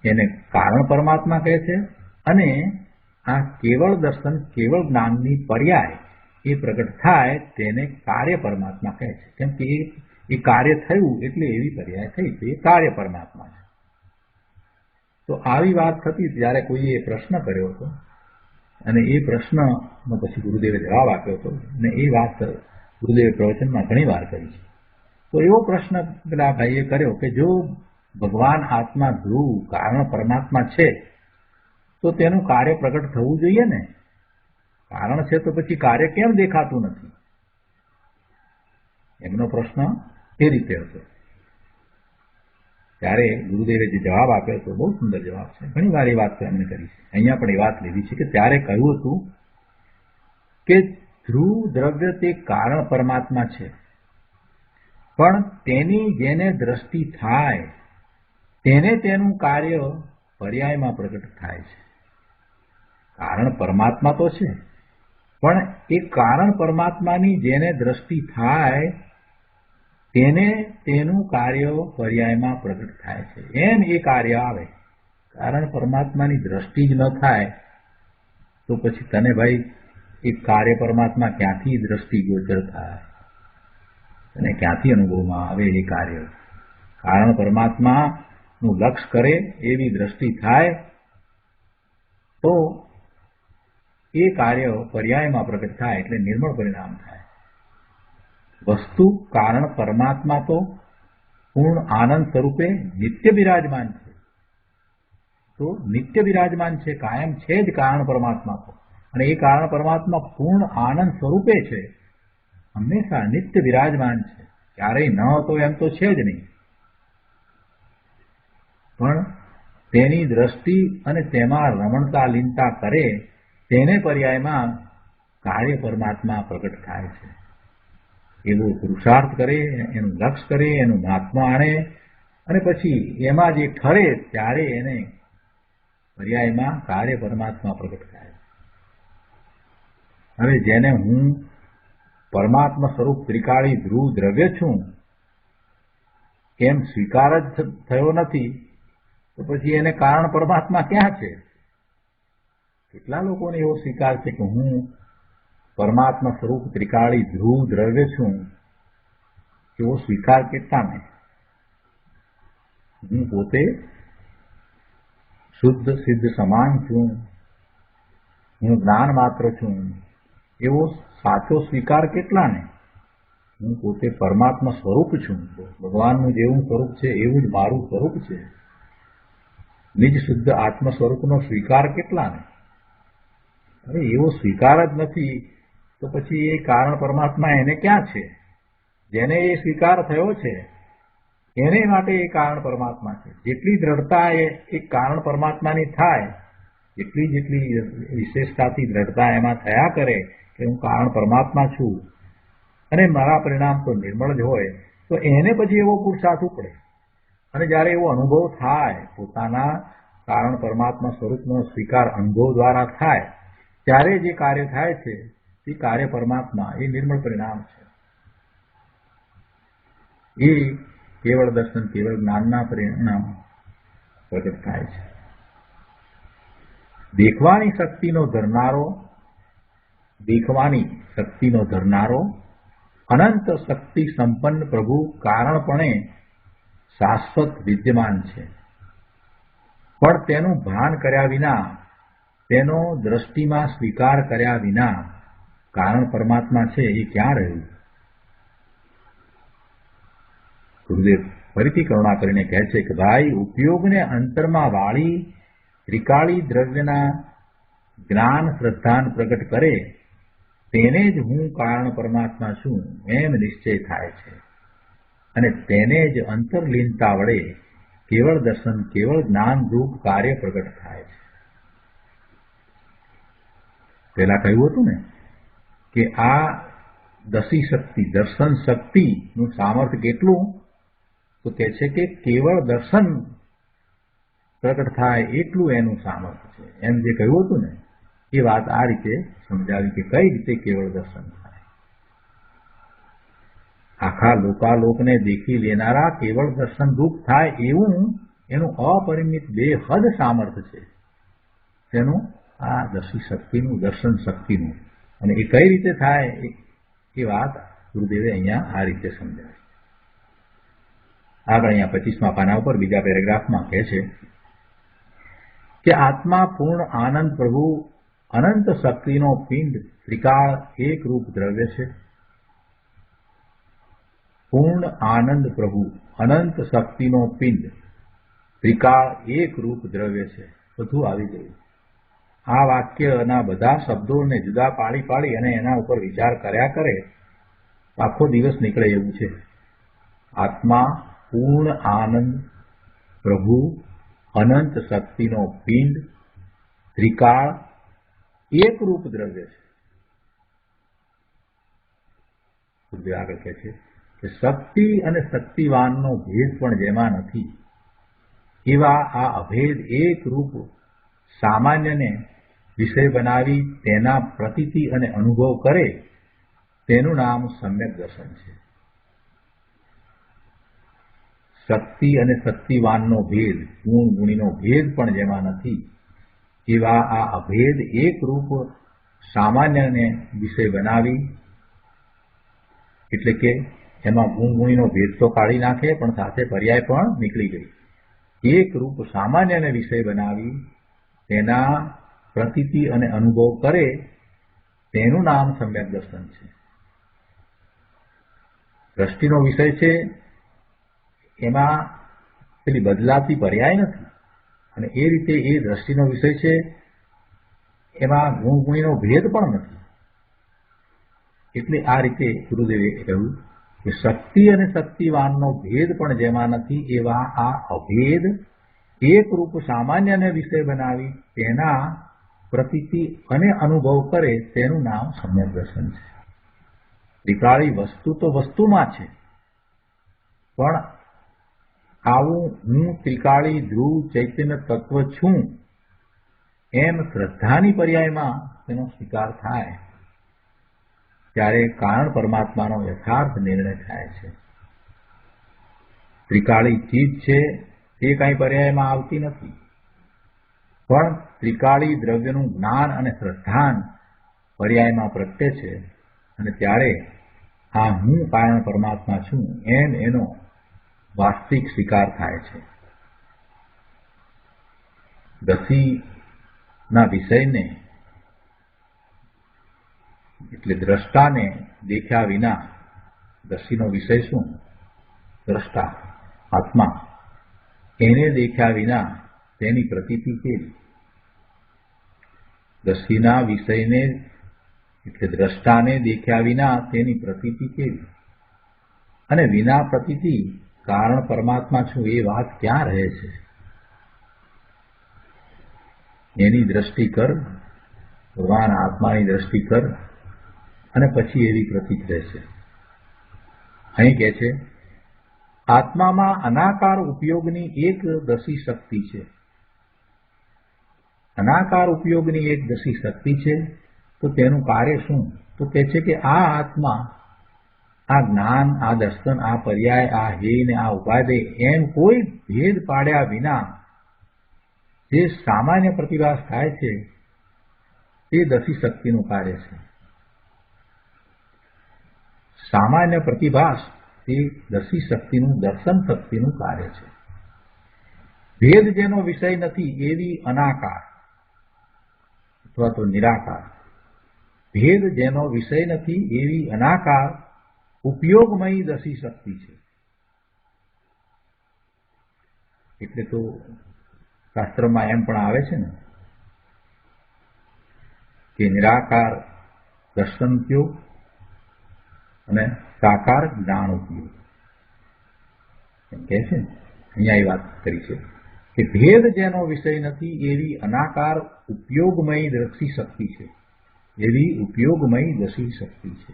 એને કારણ પરમાત્મા કહે છે, અને આ કેવળ દર્શન કેવળ જ્ઞાનની પર્યાય એ પ્રગટ થાય તેને કાર્ય પરમાત્મા કહે છે. કેમ કે એ કાર્ય થયું એટલે એવી પર્યાય થઈ, તો એ કાર્ય પરમાત્મા છે. તો આવી વાત થતી ત્યારે કોઈએ પ્રશ્ન કર્યો હતો, અને એ પ્રશ્નનો પછી ગુરુદેવે જવાબ આપ્યો હતો, અને એ વાત ગુરુદેવે પ્રવચનમાં ઘણી વાર કરી છે. તો એવો પ્રશ્ન પેલા ભાઈએ કર્યો કે જો ભગવાન આત્મા ધ્રુવ કારણ પરમાત્મા છે તો તેનું કાર્ય પ્રગટ થવું જોઈએ ને? કારણ છે તો પછી કાર્ય કેમ દેખાતું નથી? એમનો પ્રશ્ન એ રીતે હતો. ત્યારે ગુરુદેવે જે જવાબ આપ્યો હતો બહુ સુંદર જવાબ છે. ઘણી વાર એ વાત તો એમણે કરી છે, અહીંયા પણ એ વાત લીધી છે કે ત્યારે કહ્યું હતું કે ધ્રુવ દ્રવ્ય તે કારણ પરમાત્મા છે, પણ તેની જેને દ્રષ્ટિ થાય તેને તેનું કાર્ય પર્યાયમાં પ્રગટ થાય છે. કારણ પરમાત્મા તો છે, પણ એ કારણ પરમાત્માની જેને દ્રષ્ટિ થાય તેને તેનું કાર્ય પર્યાયમાં પ્રગટ થાય છે. એમ એ કાર્ય આવે. કારણ પરમાત્માની દ્રષ્ટિ જ ન થાય તો પછી તને ભાઈ એ કાર્ય પરમાત્મા ક્યાંથી દ્રષ્ટિ ગોચર થાય, અને ક્યાંથી અનુભવમાં આવે એ કાર્ય? કારણ પરમાત્મા નું લક્ષ કરે એવી દ્રષ્ટિ થાય તો એ કાર્ય પર્યાયમાં પ્રગટ થાય એટલે નિર્મળ પરિણામ થાય. વસ્તુ કારણ પરમાત્મા તો પૂર્ણ આનંદ સ્વરૂપે નિત્ય બિરાજમાન છે. તો નિત્ય બિરાજમાન છે, કાયમ છે જ કારણ પરમાત્મા તો. અને એ કારણ પરમાત્મા પૂર્ણ આનંદ સ્વરૂપે છે, હંમેશા નિત્ય બિરાજમાન છે. ક્યારેય ન હતો એમ તો છે જ નહીં. પણ તેની દ્રષ્ટિ અને તેમાં રમણતા લીનતા કરે તેને પર્યાયમાં કાર્ય પરમાત્મા પ્રગટ થાય છે. એવો પુરુષાર્થ કરે, એનું લક્ષ કરે, એનું મહાત્મા આણે અને પછી એમાં જે ઠરે ત્યારે એને પર્યાયમાં કાર્ય પરમાત્મા પ્રગટ થાય. હવે જેને હું પરમાત્મા સ્વરૂપ ત્રિકાળી ધ્રુવ દ્રવ્ય છું કેમ સ્વીકાર જ થયો નથી, તો પછી એને કારણ પરમાત્મા ક્યાં છે? કેટલા લોકોને એવો સ્વીકાર છે કે હું પરમાત્મા સ્વરૂપ ત્રિકાળી ધ્રુવ દ્રવ્ય છું, એવો સ્વીકાર કેટલાને? હું પોતે શુદ્ધ સિદ્ધ સમાન છું, હું જ્ઞાન માત્ર છું, એવો સાચો સ્વીકાર કેટલાને? હું પોતે પરમાત્મા સ્વરૂપ છું, ભગવાનનું જેવું સ્વરૂપ છે એવું જ મારું સ્વરૂપ છે, નિજ શુદ્ધ આત્મ સ્વરૂપનો સ્વીકાર કેટલાને? અરે એવો સ્વીકાર જ નથી તો પછી એ કારણ પરમાત્મા એને ક્યાં છે? જેને એ સ્વીકાર થયો છે એને માટે એ કારણ પરમાત્મા છે. જેટલી દ્રઢતા એ કારણ પરમાત્માની થાય, જેટલી વિશેષતાથી દ્રઢતા એમાં થયા કરે કે હું કારણ પરમાત્મા છું અને મારા પરિણામ તો નિર્મળ જ હોય, તો એને પછી એવો પુરુષાર્થ ઉપડે. અને જ્યારે એવો અનુભવ થાય, પોતાના કારણ પરમાત્મા સ્વરૂપનો સ્વીકાર અનુભવ દ્વારા થાય, ત્યારે જે કાર્ય થાય છે એ કાર્ય પરમાત્મા, એ નિર્મળ પરિણામ છે. એ કેવળ દર્શન, કેવળ જ્ઞાનના પરિણામ પ્રગટ થાય છે. દેખવાની શક્તિનો ધરનારો અનંત શક્તિ સંપન્ન પ્રભુ કારણપણે શાશ્વત વિદ્યમાન છે. પણ તેનું ભાન કર્યા વિના, તેનો દ્રષ્ટિમાં સ્વીકાર કર્યા વિના કારણ પરમાત્મા છે એ ક્યાં રહ્યું? ગુરુદેવ ફરીથી કરુણા કરીને કહે છે કે ભાઈ, ઉપયોગને અંતરમાં વાળી ત્રિકાળી દ્રવ્યના જ્ઞાન શ્રદ્ધાન પ્રગટ કરે તેને જ હું કારણ પરમાત્મા છું એમ નિશ્ચય થાય છે. અને તેને જ અંતરલીનતા વડે કેવળ દર્શન, કેવળ જ્ઞાન રૂપ કાર્ય પ્રગટ થાય છે. પેલા કહ્યું હતું ને કે આ દસી શક્તિ, દર્શન શક્તિનું સામર્થ્ય કેટલું? તો કહે છે કે કેવળ દર્શન પ્રગટ થાય એટલું એનું સામર્થ્ય છે. એમ જે કહ્યું હતું ને એ વાત આ રીતે સમજાવી કે કઈ રીતે કેવળ દર્શન થાય. આખા લોકાલોકને દેખી લેનારા કેવળ દર્શન રૂપ થાય એવું એનું અપરિમિત બેહદ સામર્થ્ય છે. તેનું આ દસી શક્તિનું, દર્શન શક્તિનું. અને એ કઈ રીતે થાય એ વાત ગુરુદેવે અહીંયા આ રીતે સમજાવી. આગળ અહીંયા 25મા પાના ઉપર બીજા પેરેગ્રાફમાં કહે છે કે આત્મા પૂર્ણ આનંદ પ્રભુ અનંત શક્તિનો પિંડ ત્રિકાળ એક રૂપ દ્રવ્ય છે. પૂર્ણ આનંદ પ્રભુ અનંત શક્તિનો પિંડ ત્રિકાળ એક રૂપ દ્રવ્ય છે. બધું આવી ગયું. આ વાક્યના બધા શબ્દોને જુદા પાડી અને એના ઉપર વિચાર કર્યા કરે આખો દિવસ નીકળે એવું છે. આત્મા પૂર્ણ આનંદ પ્રભુ અનંત શક્તિનો પિંડ ત્રિકાળ એક રૂપ દ્રવ્ય છે. આગળ કહે છે કે શક્તિ અને શક્તિવાનનો ભેદ પણ જેમાં નથી એવા આ અભેદ એક રૂપ સામાન્યને વિષય બનાવી તેના પ્રતીતિ અને અનુભવ કરે તેનું નામ સમ્યક દર્શન છે. શક્તિ અને શક્તિવાનનો ભેદ, ગુણ ગુણીનો ભેદ પણ જેમાં નથી એવા આ અભેદ એક રૂપ સામાન્યને વિષય બનાવી, એટલે કે એમાં ગુણ ગુણીનો ભેદ તો કાઢી નાખે પણ સાથે પર્યાય પણ નીકળી ગઈ. એક રૂપ સામાન્યને વિષય બનાવી તેના પ્રતીતિ અને અનુભવ કરે તેનું નામ સમ્યક દર્શન છે. દ્રષ્ટિનો વિષય છે એમાં પેલી બદલાતી પર્યાય નથી, અને એ રીતે એ દ્રષ્ટિનો વિષય છે એમાં ગુણગુણીનો ભેદ પણ નથી. એટલે આ રીતે ગુરુદેવે કહ્યું કે શક્તિ અને શક્તિવાનનો ભેદ પણ જેમાં નથી એવા આ અભેદ એક રૂપ સામાન્યને વિષય બનાવી તેના પ્રતીતિ અને અનુભવ કરે તેનું નામ સમ્યક દર્શન છે. ત્રિકાળી વસ્તુ તો વસ્તુમાં છે, પણ આવું હું ત્રિકાળી ધ્રુવ ચૈતન્ય તત્વ છું એમ શ્રદ્ધાની પર્યાયમાં તેનો સ્વીકાર થાય ત્યારે કારણ પરમાત્માનો યથાર્થ નિર્ણય થાય છે. ત્રિકાળી ચીજ છે તે કાંઈ પર્યાયમાં આવતી નથી, પણ ત્રિકાળી દ્રવ્યનું જ્ઞાન અને શ્રદ્ધાન પર્યાયમાં પ્રગટે છે, અને ત્યારે આ હું કારણ પરમાત્મા છું એમ એનો વાસ્તવિક સ્વીકાર થાય છે. દસીના વિષયને એટલે દ્રષ્ટાને દેખ્યા વિના, દસીનો વિષય શું? દ્રષ્ટા આત્મા, એને દેખ્યા વિના તેની પ્રતીતિ કેવી? દસીના વિષયને એટલે દ્રષ્ટાને દેખ્યા વિના તેની પ્રતીતિ કેવી? અને વિના પ્રતીતિ કારણ પરમાત્મા છું એ વાત ક્યાં રહે છે? એની દ્રષ્ટિ કર, ભગવાન આત્માની દ્રષ્ટિ કર, અને પછી એવી પ્રતીત રહેશે. અહીં કહે છે આત્મામાં અનાકાર ઉપયોગની એક દસી શક્તિ છે. અનાકાર ઉપયોગની એક દસી શક્તિ છે, તો તેનું કાર્ય શું? તો કહે છે કે આ આત્મા, આ જ્ઞાન, આ દર્શન, આ પર્યાય, આ હેય ને આ ઉપાધેય એમ કોઈ ભેદ પાડ્યા વિના જે સામાન્ય પ્રતિભાસ થાય છે તે દસી શક્તિનું કાર્ય છે. સામાન્ય પ્રતિભાસ તે દસી શક્તિનું, દર્શન શક્તિનું કાર્ય છે. ભેદ જેનો વિષય નથી એવી અનાકાર અથવા તો નિરાકાર, ભેદ જેનો વિષય નથી એવી અનાકાર ઉપયોગમયી દસી શક્તિ છે. એટલે તો શાસ્ત્રમાં એમ પણ આવે છે ને કે નિરાકાર દર્શન ઉપયોગ અને સાકાર જ્ઞાન ઉપયોગ એમ કહે છે ને. અહીંયા એ વાત કરી છે કે ભેદ જેનો વિષય નથી એવી અનાકાર ઉપયોગમયી દસી શક્તિ છે, એવી ઉપયોગમયી દસી શક્તિ છે.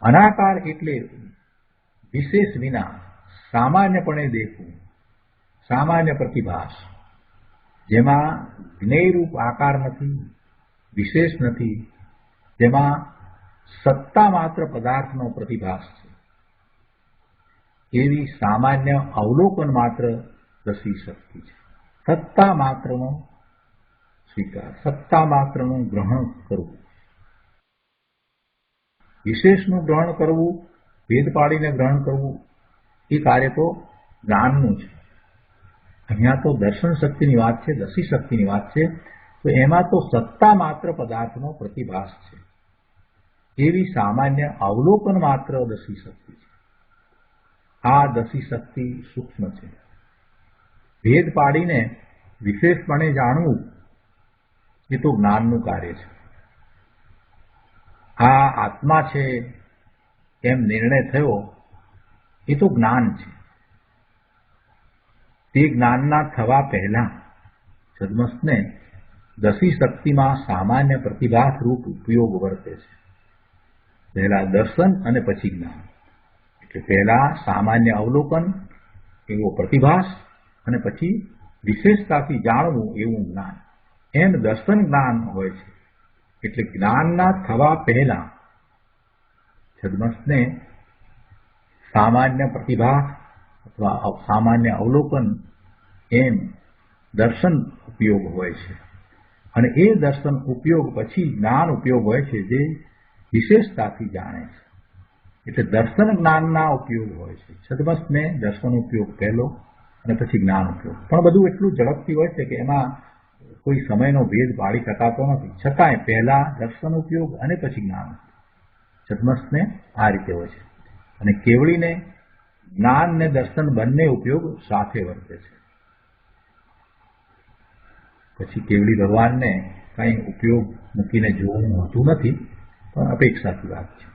અનાકાર એટલે વિશેષ વિના સામાન્યપણે દેખવું, સામાન્ય પ્રતિભાસ, જેમાં જ્ઞેયરૂપ આકાર નથી, વિશેષ નથી, જેમાં સત્તા માત્ર પદાર્થનો પ્રતિભાસ છે, એવી સામાન્ય અવલોકન માત્ર દસી શક્તિ છે. સત્તા માત્રનો સ્વીકાર, સત્તા માત્રનું ગ્રહણ કરવું, વિશેષનું ગ્રહણ કરવું, ભેદ પાડીને ગ્રહણ કરવું, એ કાર્ય તો જ્ઞાનનું છે. અહીંયા તો દર્શન શક્તિની વાત છે, દસી શક્તિની વાત છે, તો એમાં તો સત્તા માત્ર પદાર્થનો પ્રતિભાસ છે, એવી સામાન્ય અવલોકન માત્ર દસી શક્તિ છે. આ દસી શક્તિ સૂક્ષ્મ છે. ભેદ પાડીને વિશેષપણે જાણવું એ તો જ્ઞાનનું કાર્ય છે. આ આત્મા છે એમ નિર્ણય થયો એ તો જ્ઞાન છે. તે જ્ઞાનના થવા પહેલા સદમસ્તને દસી શક્તિમાં સામાન્ય પ્રતિભાસ રૂપ ઉપયોગ વર્તે છે. પહેલા દર્શન અને પછી જ્ઞાન. એટલે પહેલા સામાન્ય અવલોકન એવો પ્રતિભાસ અને પછી વિશેષતાથી જાણવું એવું જ્ઞાન. એમ દર્શન જ્ઞાન હોય છે. એટલે જ્ઞાનના થવા પહેલા સદમસ્તને સામાન્ય પ્રતિભાસ અથવા સામાન્ય અવલોકન એમ દર્શન ઉપયોગ હોય છે, અને એ દર્શન ઉપયોગ પછી જ્ઞાન ઉપયોગ હોય છે જે વિશેષતાથી જાણે છે. એટલે દર્શન જ્ઞાનના ઉપયોગ હોય છે. સદમસ્તને દર્શન ઉપયોગ પહેલો અને પછી જ્ઞાન ઉપયોગ. પણ બધું એટલું ઝડપથી હોય છે કે એમાં કોઈ સમયનો ભેદ પાડી શકાતો નથી. છતાંય પહેલા દર્શન ઉપયોગ અને પછી જ્ઞાન. છદ્મસને આ રીતે હોય છે અને કેવળીને જ્ઞાન ને દર્શન બંને ઉપયોગ સાથે વર્તે છે. પછી કેવળી ભગવાનને કઈ ઉપયોગ મૂકીને જોવું હોતું નથી, પણ અપેક્ષાથી વાત છે.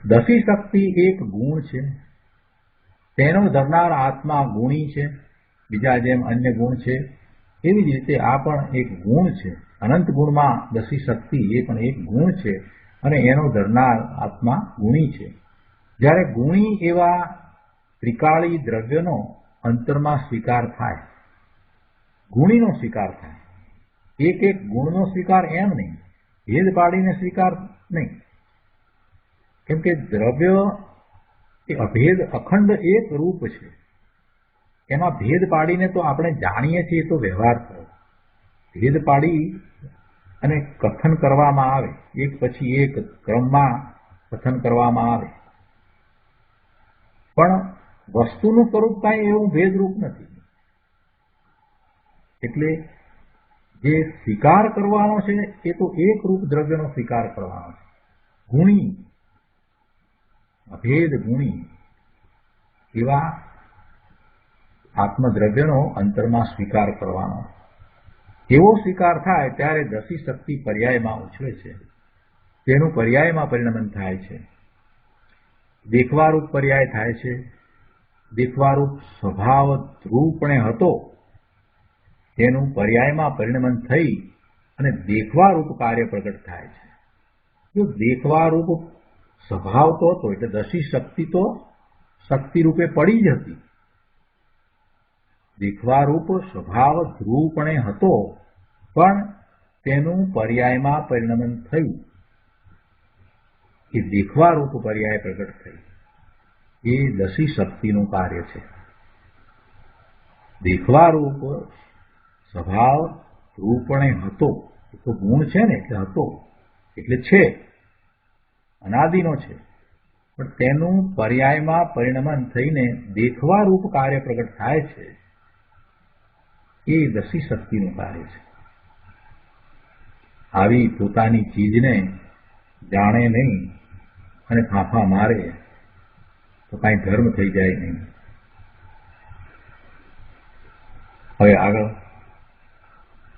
દસી શક્તિ એક ગુણ છે, તેનો ધરનાર આત્મા ગુણી છે. બીજા જેમ અન્ય ગુણ છે એવી જ રીતે આ પણ એક ગુણ છે. અનંત ગુણમાં દસી શક્તિ એ પણ એક ગુણ છે અને એનો ધરનાર આત્મા ગુણી છે. જ્યારે ગુણી એવા ત્રિકાળી દ્રવ્યનો અંતરમાં સ્વીકાર થાય, ગુણીનો સ્વીકાર થાય, એક એક ગુણનો સ્વીકાર એમ નહીં, ભેદ પાડીને સ્વીકાર નહીં. કેમ કે દ્રવ્ય એ અભેદ અખંડ એક રૂપ છે. એમાં ભેદ પાડીને તો આપણે જાણીએ છીએ તો વ્યવહાર થયો. ભેદ પાડી અને કથન કરવામાં આવે, એક પછી એક ક્રમમાં કથન કરવામાં આવે, પણ વસ્તુનું સ્વરૂપ કાંઈ એવું ભેદરૂપ નથી. એટલે જે સ્વીકાર કરવાનો છે એ તો એક રૂપ દ્રવ્યનો સ્વીકાર કરવાનો છે. ગુણી, અભેદ ગુણી એવા આત્મદ્રવ્યનો અંતરમાં સ્વીકાર કરવાનો. એવો સ્વીકાર થાય ત્યારે દસી શક્તિ પર્યાયમાં ઉછળે છે, તેનું પર્યાયમાં પરિણમન થાય છે. દેખવારૂપ પર્યાય થાય છે. દેખવારૂપ સ્વભાવ રૂપણે હતો તેનું પર્યાયમાં પરિણમન થઈ અને દેખવારૂપ કાર્ય પ્રગટ થાય છે. જો દેખવારૂપ સ્વભાવ તો હતો એટલે દસી શક્તિ તો શક્તિ રૂપે પડી જ હતી. દેખવારૂપ સ્વભાવ ધ્રુવપણે હતો, પણ તેનું પર્યાયમાં પરિણમન થયું. એ દેખવારૂપ પર્યાય પ્રગટ થઈ એ દસી શક્તિનું કાર્ય છે. દેખવારૂપ સ્વભાવ ધ્રુવપણે હતો, એ તો ગુણ છે ને, એટલે હતો એટલે છે, અનાદિનો છે, પણ તેનું પર્યાયમાં પરિણમન થઈને દેખવારૂપ કાર્ય પ્રગટ થાય છે. એ દસી શક્તિનું કાર્ય છે. આવી પોતાની ચીજને જાણે નહીં અને ફાંફા મારે તો કાંઈ ધર્મ થઈ જાય નહીં. હવે આગળ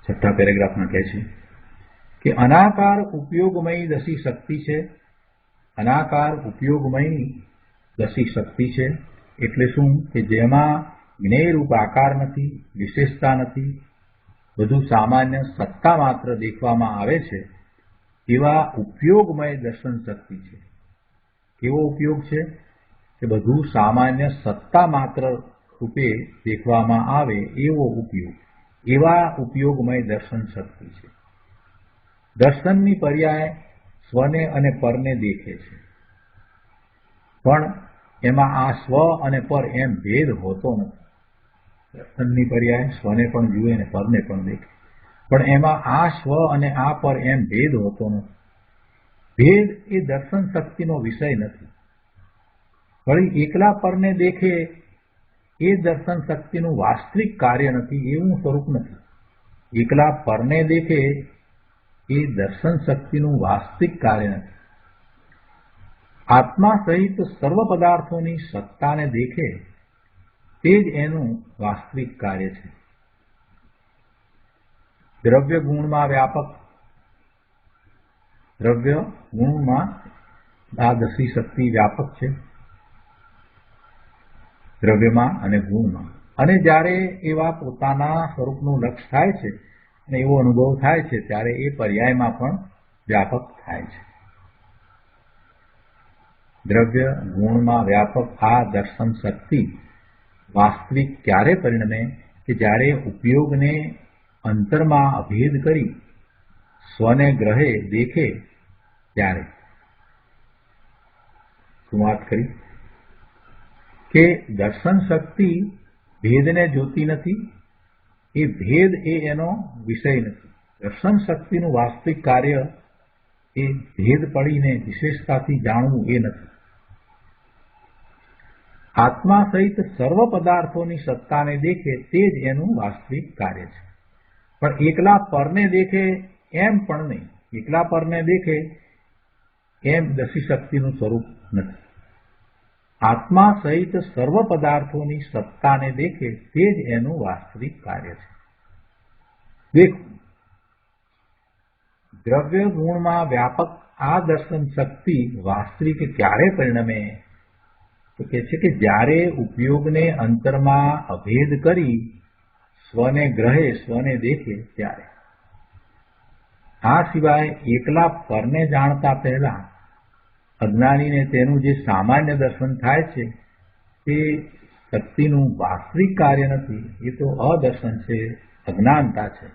છઠ્ઠા પેરેગ્રાફમાં કહે છે કે અનાકાર ઉપયોગમય દસી શક્તિ છે. અનાકાર ઉપયોગમય દસી શક્તિ છે એટલે શું? કે જેમાં જ્ઞેયરૂપ આકાર નથી, વિશેષતા નથી, બધું સામાન્ય સત્તા માત્ર દેખવામાં આવે છે. એવા ઉપયોગમય દર્શન શક્તિ છે. કેવો ઉપયોગ છે? કે બધું સામાન્ય સત્તા માત્ર રૂપે દેખવામાં આવે એવો ઉપયોગ. એવા ઉપયોગમય દર્શન શક્તિ છે. દર્શનની પર્યાય સ્વને અને પરને દેખે છે, પણ એમાં આ સ્વ અને પર એમ ભેદ હોતો નથી. દર્શનની પર્યાય સ્વને પણ જુએ અને પરને પણ દેખે, પણ એમાં આ સ્વ અને આ પર એમ ભેદ હોતો નથી. ભેદ એ દર્શન શક્તિનો વિષય નથી. વળી એકલા પરને દેખે એ દર્શન શક્તિનું વાસ્તવિક કાર્ય નથી, એવું સ્વરૂપ નથી. એકલા પરને દેખે એ દર્શન શક્તિનું વાસ્તવિક કાર્ય નથી. આત્મા સહિત સર્વ પદાર્થોની સત્તાને દેખે તે જ એનું વાસ્તવિક કાર્ય છે. દ્રવ્ય ગુણમાં વ્યાપક, દ્રવ્ય ગુણમાં આ દસી શક્તિ વ્યાપક છે, દ્રવ્યમાં અને ગુણમાં. અને જ્યારે એવા પોતાના સ્વરૂપનું લક્ષ થાય છે અને એવો અનુભવ થાય છે ત્યારે એ પર્યાયમાં પણ વ્યાપક થાય છે. દ્રવ્ય ગુણમાં વ્યાપક આ દર્શન શક્તિ વાસ્તવિક ક્યારે પરિણમે? કે જ્યારે ઉપયોગને અંતરમાં અભેદ કરી સ્વને ગ્રહે દેખે ત્યારે. શું વાત કરી કે દર્શન શક્તિ ભેદને જોતી નથી, એ ભેદ એ એનો વિષય નથી. દર્શન શક્તિનું વાસ્તવિક કાર્ય એ ભેદ પડીને વિશેષતાથી જાણવું એ નથી. આત્મા સહિત સર્વ પદાર્થોની સત્તાને દેખે તે જ એનું વાસ્તવિક કાર્ય છે. પણ એકલા પરને દેખે એમ પણ નહીં. એકલા પરને દેખે એમ દસી શક્તિનું સ્વરૂપ નથી. આત્મા સહિત સર્વ પદાર્થોની સત્તાને દેખે તે જ એનું વાસ્તવિક કાર્ય છે. દેખો, દ્રવ્ય ગુણમાં વ્યાપક આ દર્શન શક્તિ વાસ્તવિક ક્યારે પરિણમે? તો કહે છે કે જ્યારે ઉપયોગને અંતરમાં અભેદ કરી સ્વને ગ્રહે, સ્વને દેખે ત્યારે. આ સિવાય એકલા પરને જાણતા પહેલા અજ્ઞાનીને તેનું જે સામાન્ય દર્શન થાય છે તે શક્તિનું વાસ્તવિક કાર્ય નથી. એ તો અદર્શન છે, અજ્ઞાનતા છે.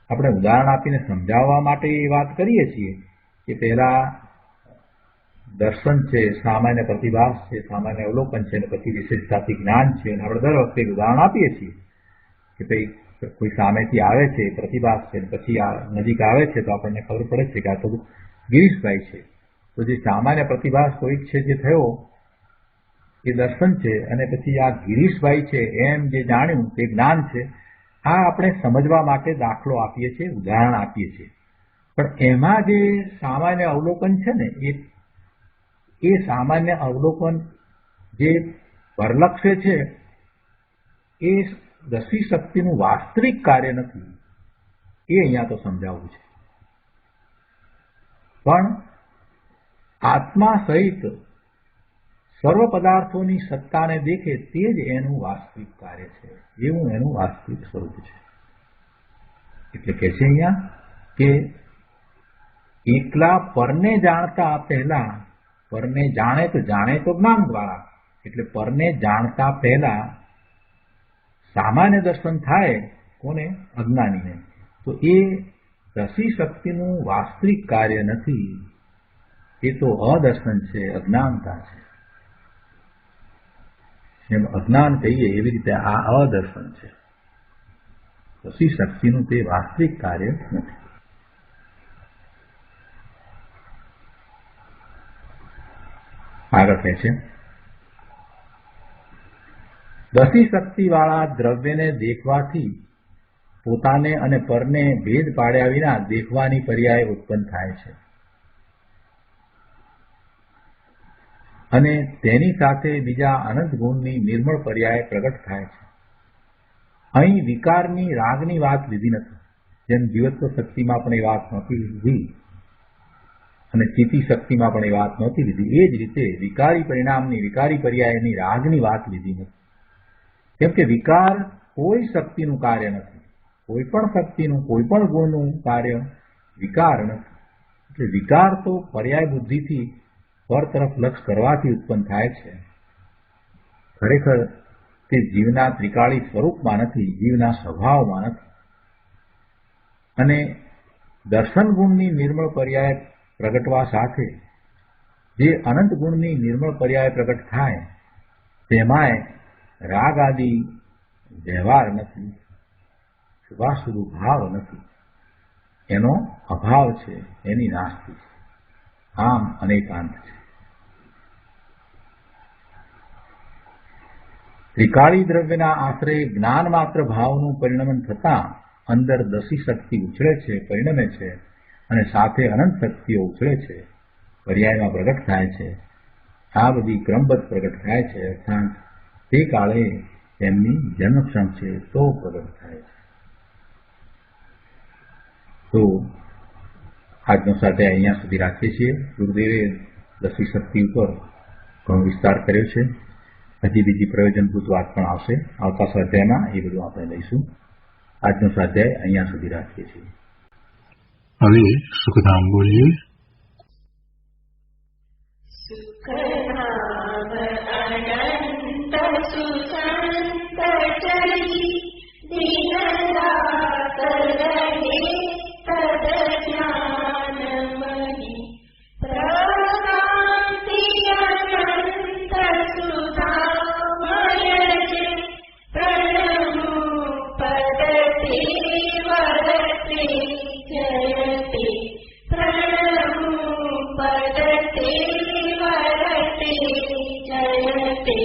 આપણે ઉદાહરણ આપીને સમજાવવા માટે એ વાત કરીએ છીએ કે પહેલા દર્શન છે, સામાન્ય પ્રતિભાસ છે, સામાન્ય અવલોકન છે, અને પછી વિશેષતાથી જ્ઞાન છે. અને આપણે દર વખતે ઉદાહરણ આપીએ છીએ કે ભાઈ કોઈ સામેથી આવે છે, પ્રતિભાસ છે, પછી નજીક આવે છે તો આપણને ખબર પડે છે કે આ તો ગિરીશભાઈ છે. તો જે સામાન્ય પ્રતિભાસ કોઈક છે જે થયો એ દર્શન છે, અને પછી આ ગિરીશભાઈ છે એમ જે જાણ્યું તે જ્ઞાન છે. આ આપણે સમજવા માટે દાખલો આપીએ છીએ, ઉદાહરણ આપીએ છીએ. પણ એમાં જે સામાન્ય અવલોકન છે ને એ સામાન્ય અવલોકન જે પરલક્ષ્ય છે એ દસી શક્તિનું વાસ્તવિક કાર્ય નથી. એ અહીંયા તો સમજાવવું છે. પણ આત્મા સહિત સર્વ પદાર્થોની સત્તાને દેખે તે જ એનું વાસ્તવિક કાર્ય છે, એવું એનું વાસ્તવિક સ્વરૂપ છે. એટલે કહે છે અહીંયા કે એકલા પરને જાણતા પહેલા, પરને જાણે તો જ્ઞાન દ્વારા, એટલે પરને જાણતા પહેલા સામાન્ય દર્શન થાય કોને? અજ્ઞાનીને. તો એ દસી શક્તિનું વાસ્તવિક કાર્ય નથી. એ તો અદર્શન છે, અજ્ઞાનતા છે. જેમ અજ્ઞાન કહીએ એવી રીતે આ અદર્શન છે. દસી શક્તિનું તે વાસ્તવિક કાર્ય નથી. આગળ કહે છે, દસી શક્તિવાળા દ્રવ્યને દેખવાથી પોતાને અને પરને ભેદ પાડ્યા વિના દેખવાની પર્યાય ઉત્પન્ન થાય છે, અને તેની સાથે બીજા અનંત ગુણની નિર્મળ પર્યાય પ્રગટ થાય છે. અહીં વિકારની રાગની વાત લીધી નથી. જેમ જીવત્વ શક્તિમાં પણ એ વાત નહોતી લીધી અને ચિતિ શક્તિમાં પણ એ વાત નહોતી લીધી, એ જ રીતે વિકારી પરિણામની, વિકારી પર્યાયની રાગની વાત લીધી નથી. કેમ કે વિકાર કોઈ શક્તિનું કાર્ય નથી. કોઈ પણ શક્તિનું, કોઈ પણ ગુણનું કાર્ય વિકાર નથી. એટલે વિકાર તો પર્યાય બુદ્ધિથી પર તરફ લક્ષ કરવાથી ઉત્પન્ન થાય છે. ખરેખર તે જીવના ત્રિકાળી સ્વરૂપમાં નથી, જીવના સ્વભાવમાં નથી. અને દર્શન ગુણની નિર્મળ પર્યાય પ્રગટવા સાથે જે અનંત ગુણની નિર્મળ પર્યાય પ્રગટ થાય તેમાંય રાગ આદિ વ્યવહાર નથી, શુભાશુભ ભાવ નથી. એનો અભાવ છે, એની નાસ્તિ છે. આમ અનેકાંત છે. ત્રિકાળી દ્રવ્યના આશ્રય જ્ઞાન માત્ર ભાવનું પરિણમન થતાં અંદર દસી શક્તિ ઉછળે છે, પરિણમે છે, અને સાથે અનંત શક્તિઓ ઉછળે છે, પર્યાયમાં પ્રગટ થાય છે. આ બધી ક્રમબદ્ધ પ્રગટ થાય છે, અર્થાત તે કાળે તેમની જન્મક્ષમ છે તો પ્રગટ થાય છે. તો આજનો સ્વાધ્યાય અહીંયા સુધી રાખીએ છીએ. ગુરુદેવે દસી શક્તિ ઉપર ઘણો વિસ્તાર કર્યો છે. હજી બીજી પ્રયોજનભૂત વાત પણ આવશે આવતા સ્વાધ્યાયમાં. એ બધું આપણે લઈશું. આજનો સ્વાધ્યાય અહીંયા સુધી રાખીએ છીએ. હવે સુખધામ બોલીએ. સુખધામ અનંત સુસંત ચરી દીનદાત રહે તદ જ્ઞાનમયી પ્રકાંતિ અનંત સુધામય છે પ્રણમો પદતે વરતે જયતે પ્રણમો પદતે વરતે જયતે